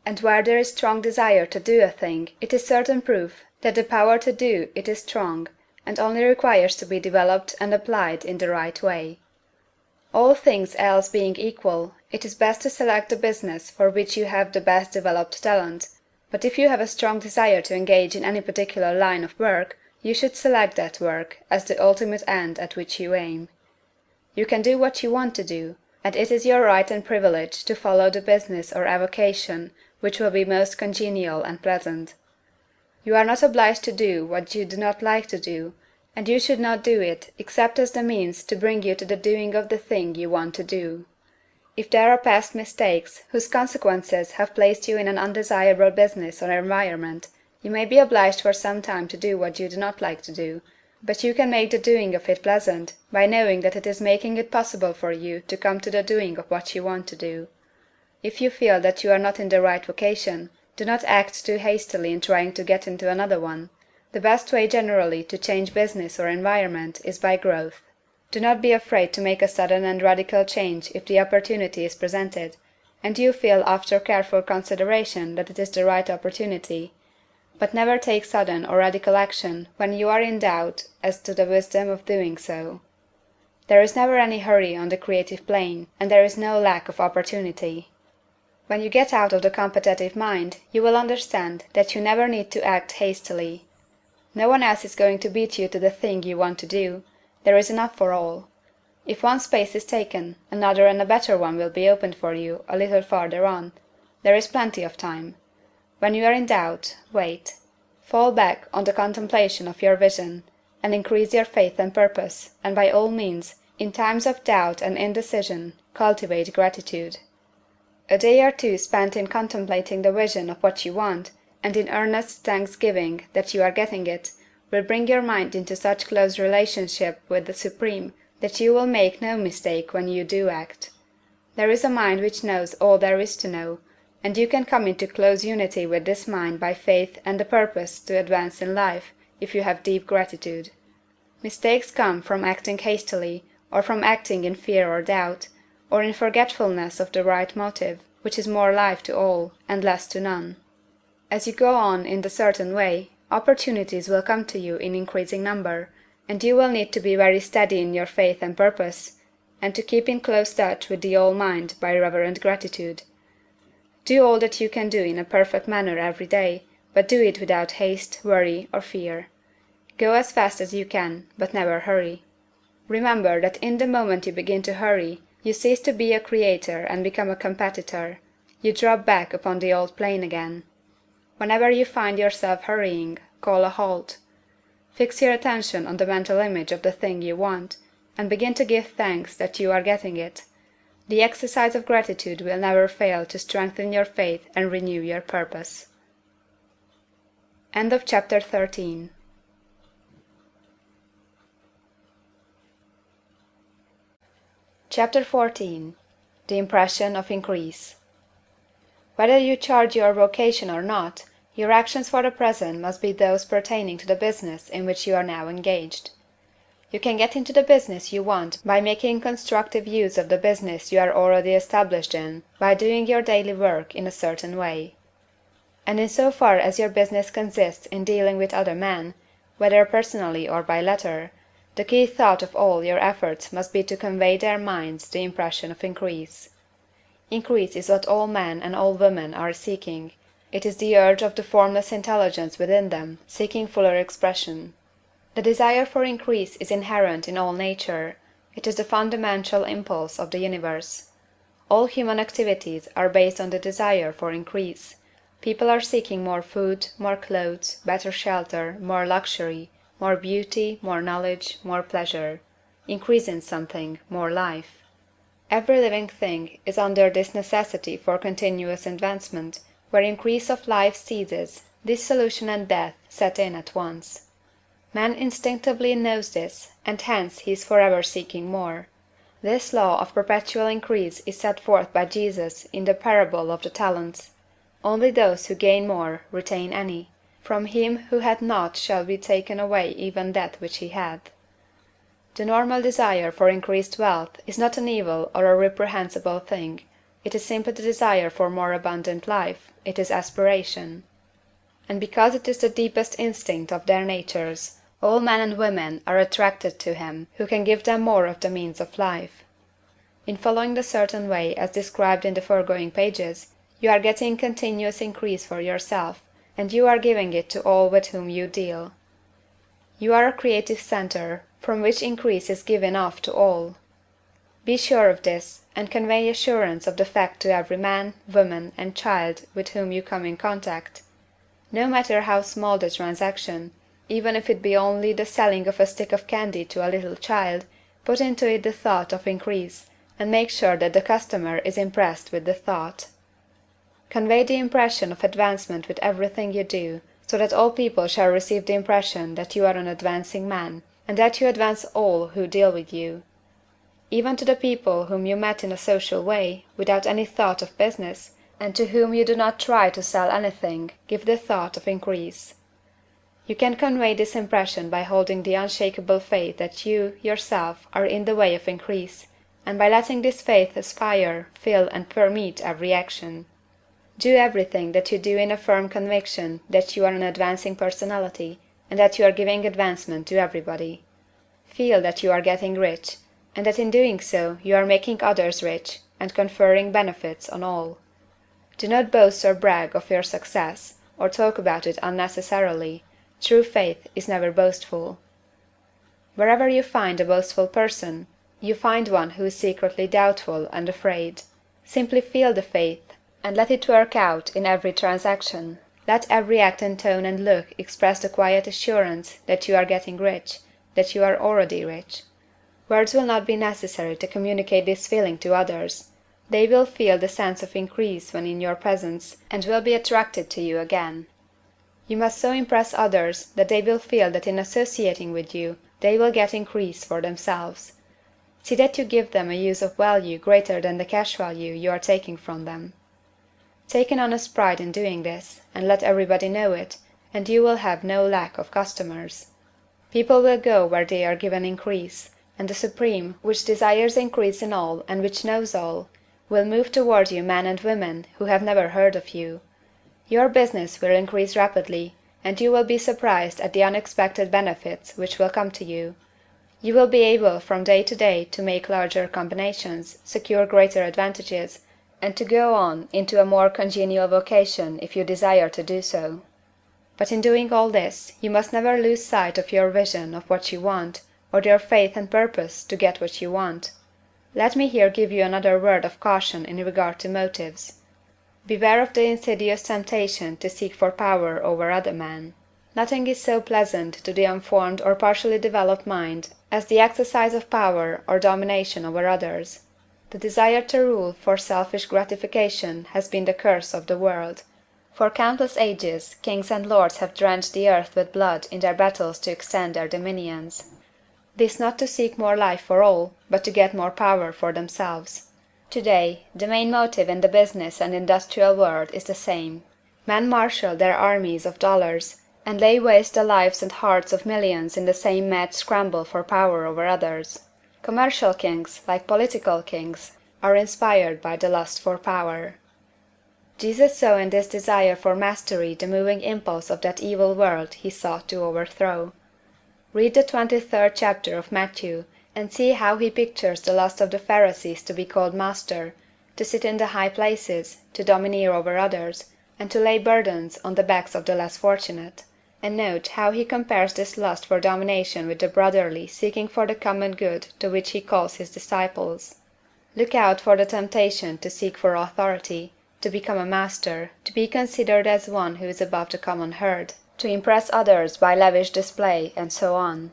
and where there is strong desire to do a thing, it is certain proof that the power to do it is strong, and only requires to be developed and applied in the right way. All things else being equal, it is best to select the business for which you have the best developed talent, but if you have a strong desire to engage in any particular line of work, you should select that work as the ultimate end at which you aim. You can do what you want to do, and it is your right and privilege to follow the business or avocation which will be most congenial and pleasant. You are not obliged to do what you do not like to do, and you should not do it except as the means to bring you to the doing of the thing you want to do. If there are past mistakes whose consequences have placed you in an undesirable business or environment, you may be obliged for some time to do what you do not like to do, but you can make the doing of it pleasant by knowing that it is making it possible for you to come to the doing of what you want to do. If you feel that you are not in the right vocation, do not act too hastily in trying to get into another one. The best way generally to change business or environment is by growth. Do not be afraid to make a sudden and radical change if the opportunity is presented, and you feel after careful consideration that it is the right opportunity. But never take sudden or radical action when you are in doubt as to the wisdom of doing so. There is never any hurry on the creative plane, and there is no lack of opportunity. When you get out of the competitive mind, you will understand that you never need to act hastily. No one else is going to beat you to the thing you want to do. There is enough for all. If one space is taken, another and a better one will be opened for you a little farther on. There is plenty of time. When you are in doubt, wait. Fall back on the contemplation of your vision, and increase your faith and purpose, and by all means, in times of doubt and indecision, cultivate gratitude. A day or two spent in contemplating the vision of what you want, and in earnest thanksgiving that you are getting it, will bring your mind into such close relationship with the Supreme that you will make no mistake when you do act. There is a mind which knows all there is to know, and you can come into close unity with this mind by faith and the purpose to advance in life, if you have deep gratitude. Mistakes come from acting hastily, or from acting in fear or doubt, or in forgetfulness of the right motive, which is more life to all, and less to none. As you go on in the certain way, opportunities will come to you in increasing number, and you will need to be very steady in your faith and purpose, and to keep in close touch with the All-Mind by reverent gratitude. Do all that you can do in a perfect manner every day, but do it without haste, worry, or fear. Go as fast as you can, but never hurry. Remember that in the moment you begin to hurry, you cease to be a creator and become a competitor. You drop back upon the old plane again. Whenever you find yourself hurrying, call a halt. Fix your attention on the mental image of the thing you want, and begin to give thanks that you are getting it. The exercise of gratitude will never fail to strengthen your faith and renew your purpose. End of chapter 13. Chapter 14. The Impression of Increase. Whether you charge your vocation or not, your actions for the present must be those pertaining to the business in which you are now engaged. You can get into the business you want by making constructive use of the business you are already established in, by doing your daily work in a certain way. And in so far as your business consists in dealing with other men, whether personally or by letter, the key thought of all your efforts must be to convey their minds the impression of increase. Increase is what all men and all women are seeking. It is the urge of the formless intelligence within them, seeking fuller expression. The desire for increase is inherent in all nature. It is the fundamental impulse of the universe. All human activities are based on the desire for increase. People are seeking more food, more clothes, better shelter, more luxury, more beauty, more knowledge, more pleasure. Increase in something, more life. Every living thing is under this necessity for continuous advancement. Where increase of life ceases, dissolution and death set in at once. Man instinctively knows this, and hence he is forever seeking more. This law of perpetual increase is set forth by Jesus in the parable of the talents. Only those who gain more retain any. From him who had not shall be taken away even that which he had. The normal desire for increased wealth is not an evil or a reprehensible thing. It is simply the desire for more abundant life. It is aspiration. And because it is the deepest instinct of their natures, all men and women are attracted to him who can give them more of the means of life. In following the certain way as described in the foregoing pages, you are getting continuous increase for yourself, and you are giving it to all with whom you deal. You are a creative center, from which increase is given off to all. Be sure of this, and convey assurance of the fact to every man, woman, and child with whom you come in contact. No matter how small the transaction, even if it be only the selling of a stick of candy to a little child, put into it the thought of increase, and make sure that the customer is impressed with the thought. Convey the impression of advancement with everything you do, so that all people shall receive the impression that you are an advancing man, and that you advance all who deal with you. Even to the people whom you met in a social way, without any thought of business, and to whom you do not try to sell anything, give the thought of increase. You can convey this impression by holding the unshakable faith that you, yourself, are in the way of increase, and by letting this faith aspire, fill, and permeate every action. Do everything that you do in a firm conviction that you are an advancing personality, and that you are giving advancement to everybody. Feel that you are getting rich, and that in doing so you are making others rich, and conferring benefits on all. Do not boast or brag of your success, or talk about it unnecessarily. True faith is never boastful. Wherever you find a boastful person, you find one who is secretly doubtful and afraid. Simply feel the faith, and let it work out in every transaction. Let every act and tone and look express the quiet assurance that you are getting rich, that you are already rich. Words will not be necessary to communicate this feeling to others. They will feel the sense of increase when in your presence, and will be attracted to you again. You must so impress others that they will feel that in associating with you they will get increase for themselves. See that you give them a use of value greater than the cash value you are taking from them. Take an honest pride in doing this, and let everybody know it, and you will have no lack of customers. People will go where they are given increase, and the Supreme, which desires increase in all and which knows all, will move toward you men and women who have never heard of you. Your business will increase rapidly, and you will be surprised at the unexpected benefits which will come to you. You will be able from day to day to make larger combinations, secure greater advantages, and to go on into a more congenial vocation if you desire to do so. But in doing all this, you must never lose sight of your vision of what you want, or your faith and purpose to get what you want. Let me here give you another word of caution in regard to motives. Beware of the insidious temptation to seek for power over other men. Nothing is so pleasant to the unformed or partially developed mind as the exercise of power or domination over others. The desire to rule for selfish gratification has been the curse of the world. For countless ages, kings and lords have drenched the earth with blood in their battles to extend their dominions. This not to seek more life for all, but to get more power for themselves. Today, the main motive in the business and industrial world is the same. Men marshal their armies of dollars, and lay waste the lives and hearts of millions in the same mad scramble for power over others. Commercial kings, like political kings, are inspired by the lust for power. Jesus saw in this desire for mastery the moving impulse of that evil world he sought to overthrow. Read the 23rd chapter of Matthew, and see how he pictures the lust of the Pharisees to be called master, to sit in the high places, to domineer over others, and to lay burdens on the backs of the less fortunate. And note how he compares this lust for domination with the brotherly seeking for the common good to which he calls his disciples. Look out for the temptation to seek for authority, to become a master, to be considered as one who is above the common herd, to impress others by lavish display, and so on.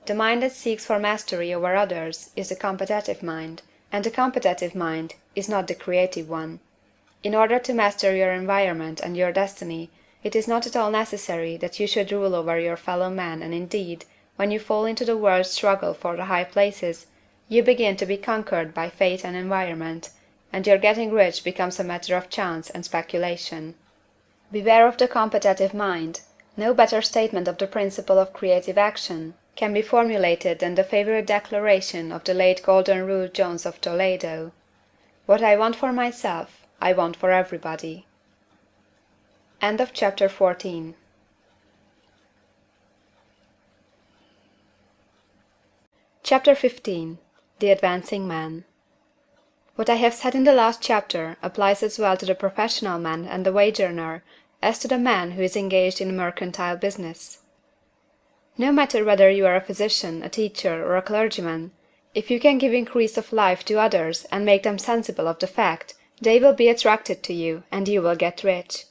The mind that seeks for mastery over others is the competitive mind, and the competitive mind is not the creative one. In order to master your environment and your destiny, it is not at all necessary that you should rule over your fellow men, and indeed, when you fall into the world's struggle for the high places, you begin to be conquered by fate and environment, and your getting rich becomes a matter of chance and speculation. Beware of the competitive mind. No better statement of the principle of creative action can be formulated than the favorite declaration of the late Golden Rule Jones of Toledo: "What I want for myself, I want for everybody." End of chapter 14. Chapter 15. The Advancing Man. What I have said in the last chapter applies as well to the professional man and the wage earner as to the man who is engaged in mercantile business. No matter whether you are a physician, a teacher, or a clergyman, if you can give increase of life to others and make them sensible of the fact, they will be attracted to you, and you will get rich.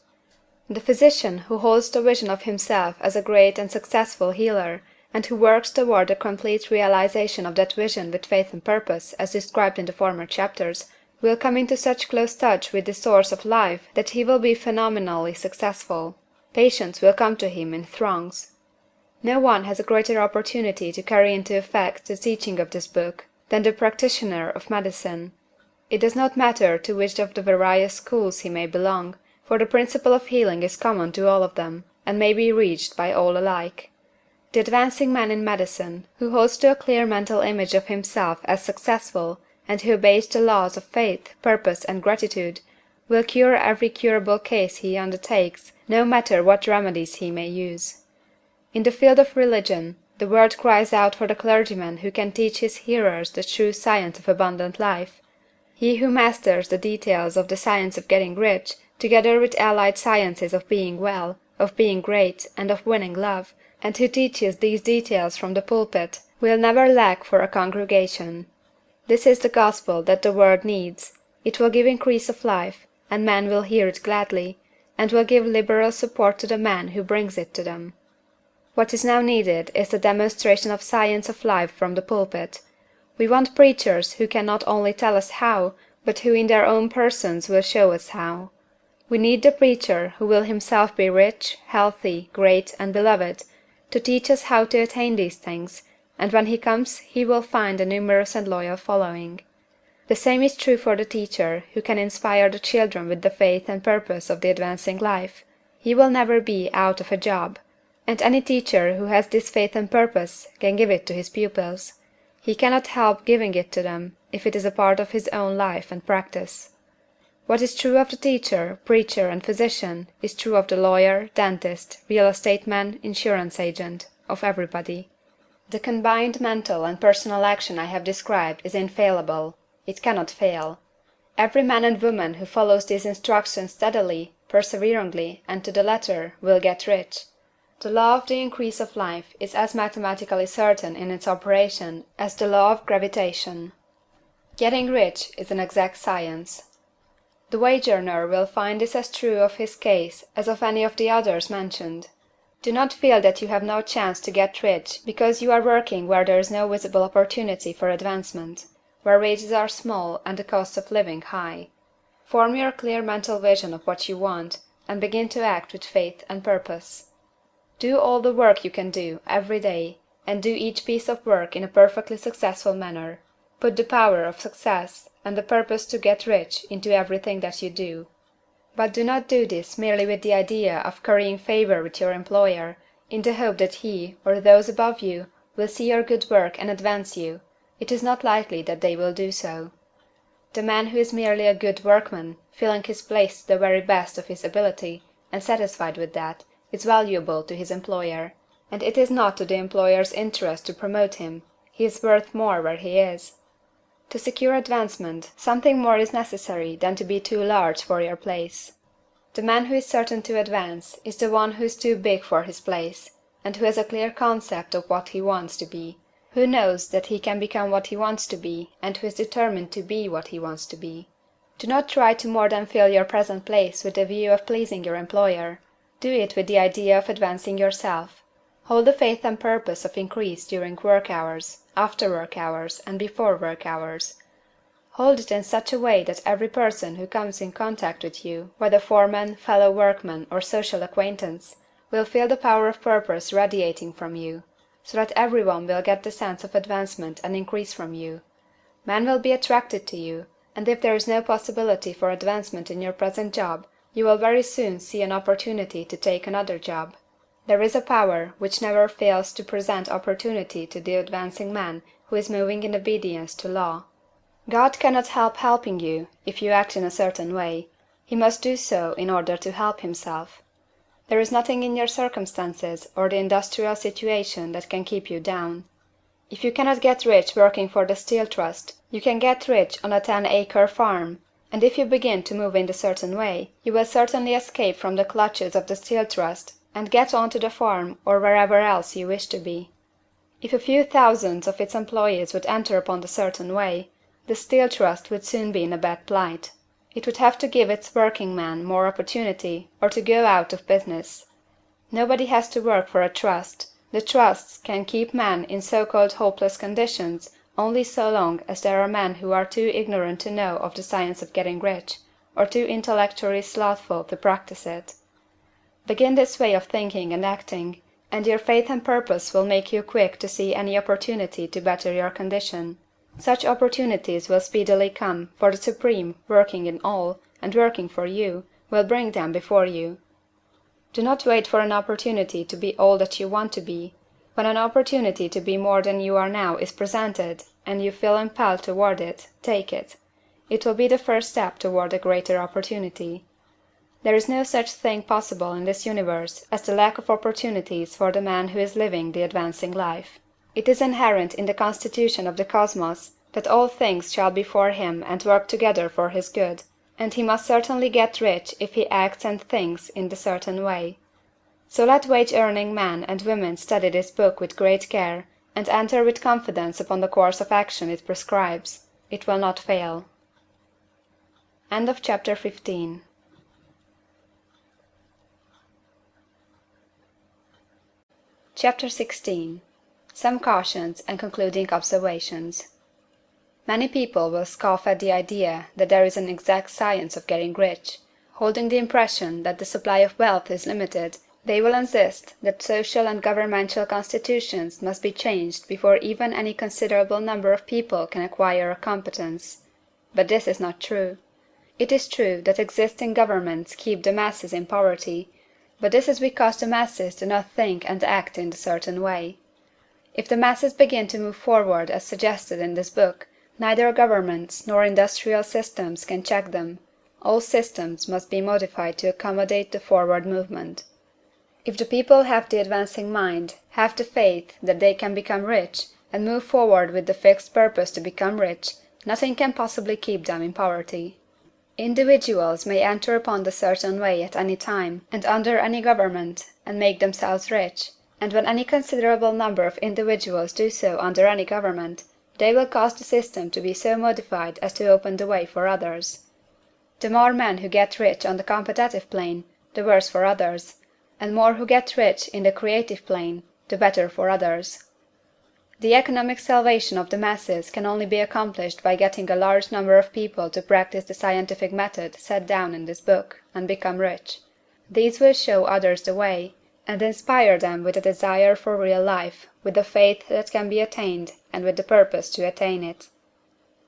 The physician who holds the vision of himself as a great and successful healer, and who works toward the complete realization of that vision with faith and purpose, as described in the former chapters, will come into such close touch with the source of life that he will be phenomenally successful. Patients will come to him in throngs. No one has a greater opportunity to carry into effect the teaching of this book than the practitioner of medicine. It does not matter to which of the various schools he may belong, for the principle of healing is common to all of them, and may be reached by all alike. The advancing man in medicine, who holds to a clear mental image of himself as successful, and who obeys the laws of faith, purpose, and gratitude, will cure every curable case he undertakes, no matter what remedies he may use. In the field of religion, the world cries out for the clergyman who can teach his hearers the true science of abundant life. He who masters the details of the science of getting rich, together with allied sciences of being well, of being great, and of winning love, and who teaches these details from the pulpit will never lack for a congregation. This is the gospel that the world needs. It will give increase of life, and men will hear it gladly, and will give liberal support to the man who brings it to them. What is now needed is the demonstration of science of life from the pulpit. We want preachers who can not only tell us how, but who in their own persons will show us how. We need the preacher who will himself be rich, healthy, great, and beloved, to teach us how to attain these things, and when he comes he will find a numerous and loyal following. The same is true for the teacher who can inspire the children with the faith and purpose of the advancing life. He will never be out of a job. And any teacher who has this faith and purpose can give it to his pupils. He cannot help giving it to them if it is a part of his own life and practice. What is true of the teacher, preacher, and physician is true of the lawyer, dentist, real estate man, insurance agent, of everybody. The combined mental and personal action I have described is infallible. It cannot fail. Every man and woman who follows these instructions steadily, perseveringly, and to the letter will get rich. The law of the increase of life is as mathematically certain in its operation as the law of gravitation. Getting rich is an exact science. The wage earner will find this as true of his case as of any of the others mentioned. Do not feel that you have no chance to get rich because you are working where there is no visible opportunity for advancement, where wages are small and the cost of living high. Form your clear mental vision of what you want, and begin to act with faith and purpose. Do all the work you can do, every day, and do each piece of work in a perfectly successful manner. Put the power of success and the purpose to get rich into everything that you do. But do not do this merely with the idea of currying favor with your employer, in the hope that he, or those above you, will see your good work and advance you. It is not likely that they will do so. The man who is merely a good workman, filling his place to the very best of his ability, and satisfied with that, is valuable to his employer, and it is not to the employer's interest to promote him. He is worth more where he is. To secure advancement, something more is necessary than to be too large for your place. The man who is certain to advance is the one who is too big for his place, and who has a clear concept of what he wants to be, who knows that he can become what he wants to be, and who is determined to be what he wants to be. Do not try to more than fill your present place with the view of pleasing your employer. Do it with the idea of advancing yourself. Hold the faith and purpose of increase during work hours, after work hours, and before work hours. Hold it in such a way that every person who comes in contact with you, whether foreman, fellow workman, or social acquaintance, will feel the power of purpose radiating from you, so that everyone will get the sense of advancement and increase from you. Men will be attracted to you, and if there is no possibility for advancement in your present job, you will very soon see an opportunity to take another job. There is a power which never fails to present opportunity to the advancing man who is moving in obedience to law. God cannot help helping you if you act in a certain way. He must do so in order to help himself. There is nothing in your circumstances or the industrial situation that can keep you down. If you cannot get rich working for the Steel Trust, you can get rich on a 10-acre farm. And if you begin to move in a certain way, you will certainly escape from the clutches of the Steel Trust and get on to the farm or wherever else you wish to be. If a few thousands of its employees would enter upon the certain way, the Steel Trust would soon be in a bad plight. It would have to give its working men more opportunity or to go out of business. Nobody has to work for a trust. The trusts can keep men in so-called hopeless conditions only so long as there are men who are too ignorant to know of the science of getting rich, or too intellectually slothful to practice it. Begin this way of thinking and acting, and your faith and purpose will make you quick to see any opportunity to better your condition. Such opportunities will speedily come, for the Supreme, working in all, and working for you, will bring them before you. Do not wait for an opportunity to be all that you want to be. When an opportunity to be more than you are now is presented, and you feel impelled toward it, take it. It will be the first step toward a greater opportunity. There is no such thing possible in this universe as the lack of opportunities for the man who is living the advancing life. It is inherent in the constitution of the cosmos that all things shall be for him and work together for his good, and he must certainly get rich if he acts and thinks in the certain way. So let wage-earning men and women study this book with great care, and enter with confidence upon the course of action it prescribes. It will not fail. Chapter 16. Some cautions and concluding observations. Many people will scoff at the idea that there is an exact science of getting rich. Holding the impression that the supply of wealth is limited, they will insist that social and governmental constitutions must be changed before even any considerable number of people can acquire a competence. But this is not true. It is true that existing governments keep the masses in poverty, but this is because the masses do not think and act in a certain way. If the masses begin to move forward as suggested in this book, neither governments nor industrial systems can check them. All systems must be modified to accommodate the forward movement. If the people have the advancing mind, have the faith that they can become rich, and move forward with the fixed purpose to become rich, nothing can possibly keep them in poverty. Individuals may enter upon the certain way at any time, and under any government, and make themselves rich, and when any considerable number of individuals do so under any government, they will cause the system to be so modified as to open the way for others. The more men who get rich on the competitive plane, the worse for others, and more who get rich in the creative plane, the better for others. The economic salvation of the masses can only be accomplished by getting a large number of people to practice the scientific method set down in this book, and become rich. These will show others the way, and inspire them with a desire for real life, with the faith that can be attained, and with the purpose to attain it.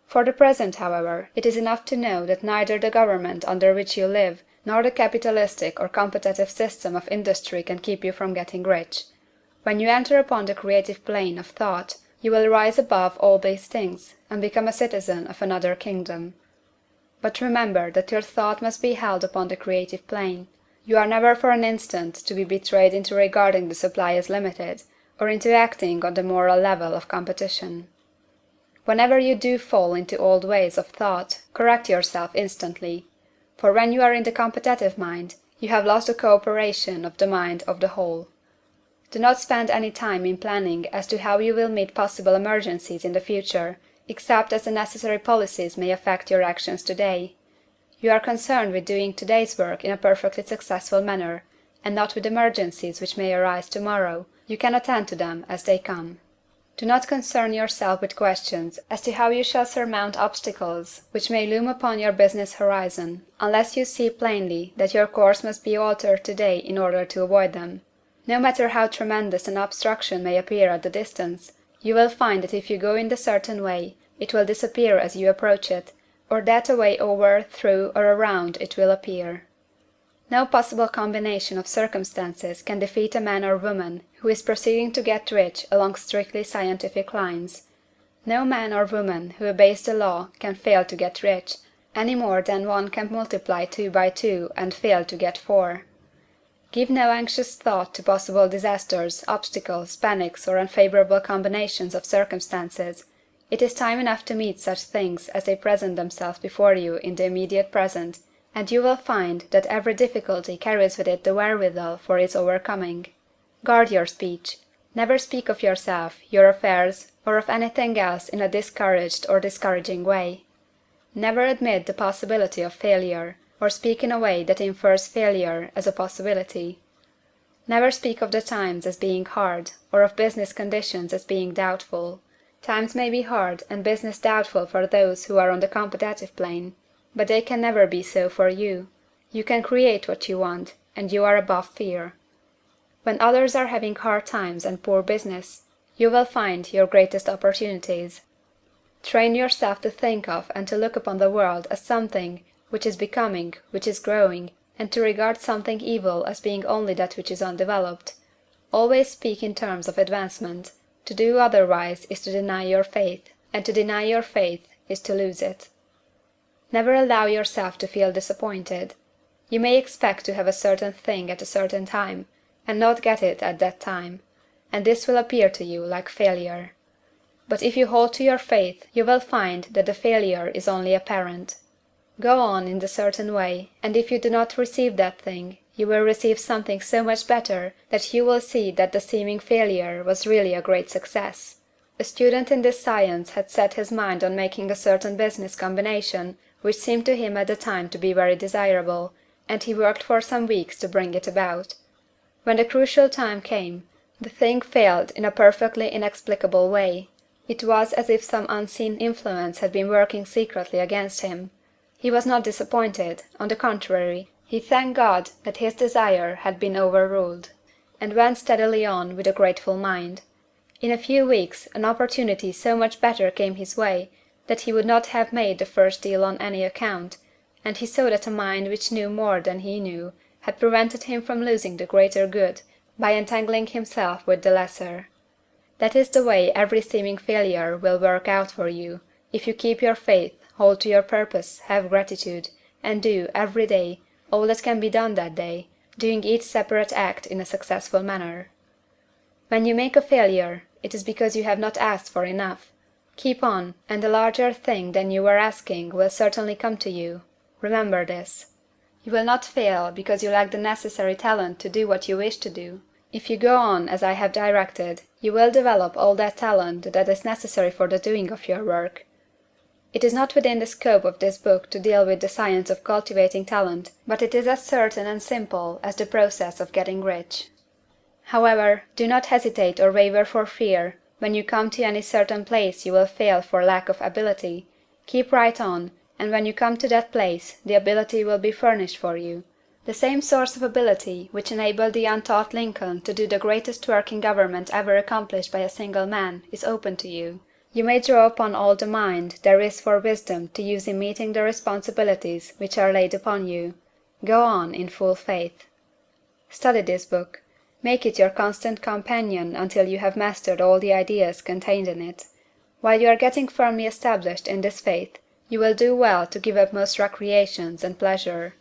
For the present, however, it is enough to know that neither the government under which you live, nor the capitalistic or competitive system of industry can keep you from getting rich. When you enter upon the creative plane of thought, you will rise above all these things, and become a citizen of another kingdom. But remember that your thought must be held upon the creative plane. You are never for an instant to be betrayed into regarding the supply as limited, or into acting on the moral level of competition. Whenever you do fall into old ways of thought, correct yourself instantly. For when you are in the competitive mind, you have lost the cooperation of the mind of the whole. Do not spend any time in planning as to how you will meet possible emergencies in the future, except as the necessary policies may affect your actions today. You are concerned with doing today's work in a perfectly successful manner, and not with emergencies which may arise tomorrow. You can attend to them as they come. Do not concern yourself with questions as to how you shall surmount obstacles which may loom upon your business horizon, unless you see plainly that your course must be altered today in order to avoid them. No matter how tremendous an obstruction may appear at the distance, you will find that if you go in the certain way, it will disappear as you approach it, or that a way over, through, or around it will appear. No possible combination of circumstances can defeat a man or woman who is proceeding to get rich along strictly scientific lines. No man or woman who obeys the law can fail to get rich, any more than one can multiply 2 by 2 and fail to get 4. Give no anxious thought to possible disasters, obstacles, panics, or unfavorable combinations of circumstances. It is time enough to meet such things as they present themselves before you in the immediate present, and you will find that every difficulty carries with it the wherewithal for its overcoming. Guard your speech. Never speak of yourself, your affairs, or of anything else in a discouraged or discouraging way. Never admit the possibility of failure, or speak in a way that infers failure as a possibility. Never speak of the times as being hard, or of business conditions as being doubtful. Times may be hard and business doubtful for those who are on the competitive plane, but they can never be so for you. You can create what you want, and you are above fear. When others are having hard times and poor business, you will find your greatest opportunities. Train yourself to think of and to look upon the world as something which is becoming, which is growing, and to regard something evil as being only that which is undeveloped. Always speak in terms of advancement. To do otherwise is to deny your faith, and to deny your faith is to lose it. Never allow yourself to feel disappointed. You may expect to have a certain thing at a certain time, and not get it at that time, and this will appear to you like failure. But if you hold to your faith, you will find that the failure is only apparent. Go on in the certain way, and if you do not receive that thing, you will receive something so much better that you will see that the seeming failure was really a great success. A student in this science had set his mind on making a certain business combination which seemed to him at the time to be very desirable, and he worked for some weeks to bring it about. When the crucial time came, the thing failed in a perfectly inexplicable way. It was as if some unseen influence had been working secretly against him. He was not disappointed; on the contrary, he thanked God that his desire had been overruled, and went steadily on with a grateful mind. In a few weeks an opportunity so much better came his way that he would not have made the first deal on any account, and he saw that a mind which knew more than he knew had prevented him from losing the greater good by entangling himself with the lesser. That is the way every seeming failure will work out for you, if you keep your faith, hold to your purpose, have gratitude, and do, every day, all that can be done that day, doing each separate act in a successful manner. When you make a failure, it is because you have not asked for enough. Keep on, and a larger thing than you were asking will certainly come to you. Remember this. You will not fail because you lack the necessary talent to do what you wish to do. If you go on as I have directed, you will develop all that talent that is necessary for the doing of your work. It is not within the scope of this book to deal with the science of cultivating talent, but it is as certain and simple as the process of getting rich. However, do not hesitate or waver for fear when you come to any certain place you will fail for lack of ability. Keep right on, and when you come to that place the ability will be furnished for you. The same source of ability which enabled the untaught Lincoln to do the greatest work in government ever accomplished by a single man is open to you. You may draw upon all the mind there is for wisdom to use in meeting the responsibilities which are laid upon you. Go on in full faith. Study this book. Make it your constant companion until you have mastered all the ideas contained in it. While you are getting firmly established in this faith, you will do well to give up most recreations and pleasure,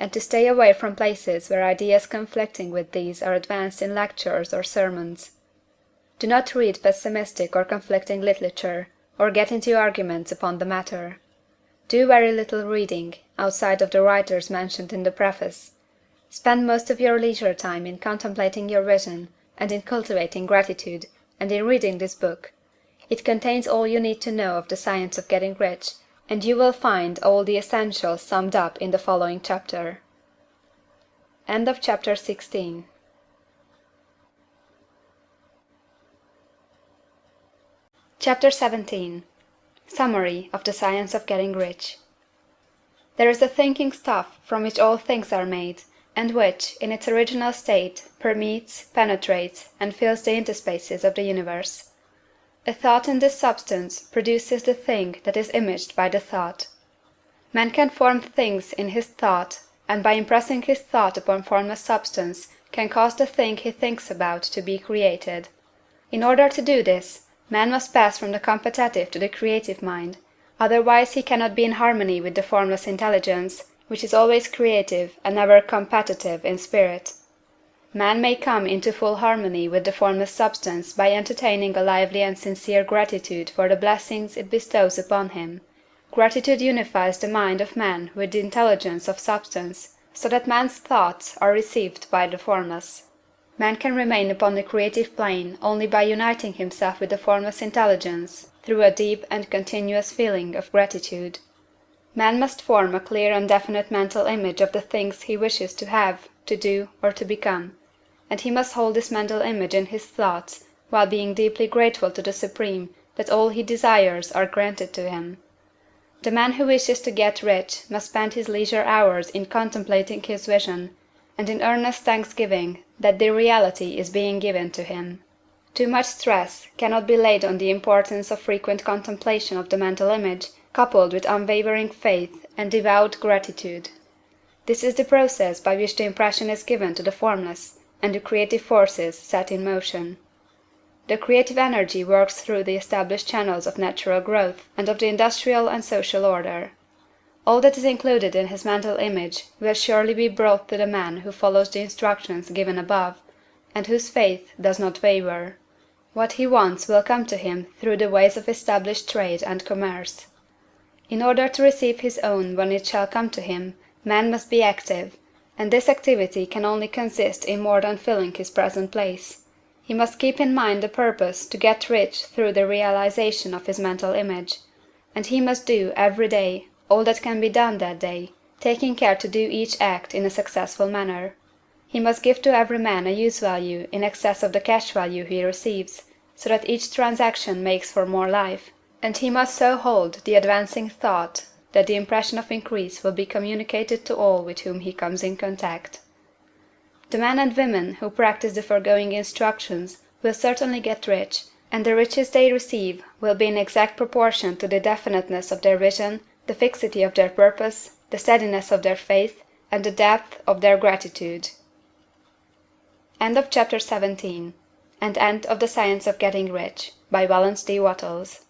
and to stay away from places where ideas conflicting with these are advanced in lectures or sermons. Do not read pessimistic or conflicting literature, or get into arguments upon the matter. Do very little reading, outside of the writers mentioned in the preface. Spend most of your leisure time in contemplating your vision, and in cultivating gratitude, and in reading this book. It contains all you need to know of the science of getting rich, and you will find all the essentials summed up in the following chapter. End of chapter 16. Chapter 17. Summary of the Science of Getting Rich. There is a thinking stuff from which all things are made, and which, in its original state, permeates, penetrates, and fills the interspaces of the universe. A thought in this substance produces the thing that is imaged by the thought. Man can form things in his thought, and by impressing his thought upon formless substance can cause the thing he thinks about to be created. In order to do this, man must pass from the competitive to the creative mind, otherwise he cannot be in harmony with the formless intelligence, which is always creative and never competitive in spirit. Man may come into full harmony with the formless substance by entertaining a lively and sincere gratitude for the blessings it bestows upon him. Gratitude unifies the mind of man with the intelligence of substance, so that man's thoughts are received by the formless. Man can remain upon the creative plane only by uniting himself with the formless intelligence through a deep and continuous feeling of gratitude. Man must form a clear and definite mental image of the things he wishes to have, to do, or to become, and he must hold this mental image in his thoughts while being deeply grateful to the Supreme that all he desires are granted to him. The man who wishes to get rich must spend his leisure hours in contemplating his vision, and in earnest thanksgiving that the reality is being given to him. Too much stress cannot be laid on the importance of frequent contemplation of the mental image, coupled with unwavering faith and devout gratitude. This is the process by which the impression is given to the formless, and the creative forces set in motion. The creative energy works through the established channels of natural growth and of the industrial and social order. All that is included in his mental image will surely be brought to the man who follows the instructions given above, and whose faith does not waver. What he wants will come to him through the ways of established trade and commerce. In order to receive his own when it shall come to him, man must be active, and this activity can only consist in more than filling his present place. He must keep in mind the purpose to get rich through the realization of his mental image, and he must do, every day, all that can be done that day, taking care to do each act in a successful manner. He must give to every man a use value in excess of the cash value he receives, so that each transaction makes for more life, and he must so hold the advancing thought that the impression of increase will be communicated to all with whom he comes in contact. The men and women who practice the foregoing instructions will certainly get rich, and the riches they receive will be in exact proportion to the definiteness of their vision, the fixity of their purpose, the steadiness of their faith, and the depth of their gratitude. End of chapter 17. And end of The Science of Getting Rich, by Wallace D. Wattles.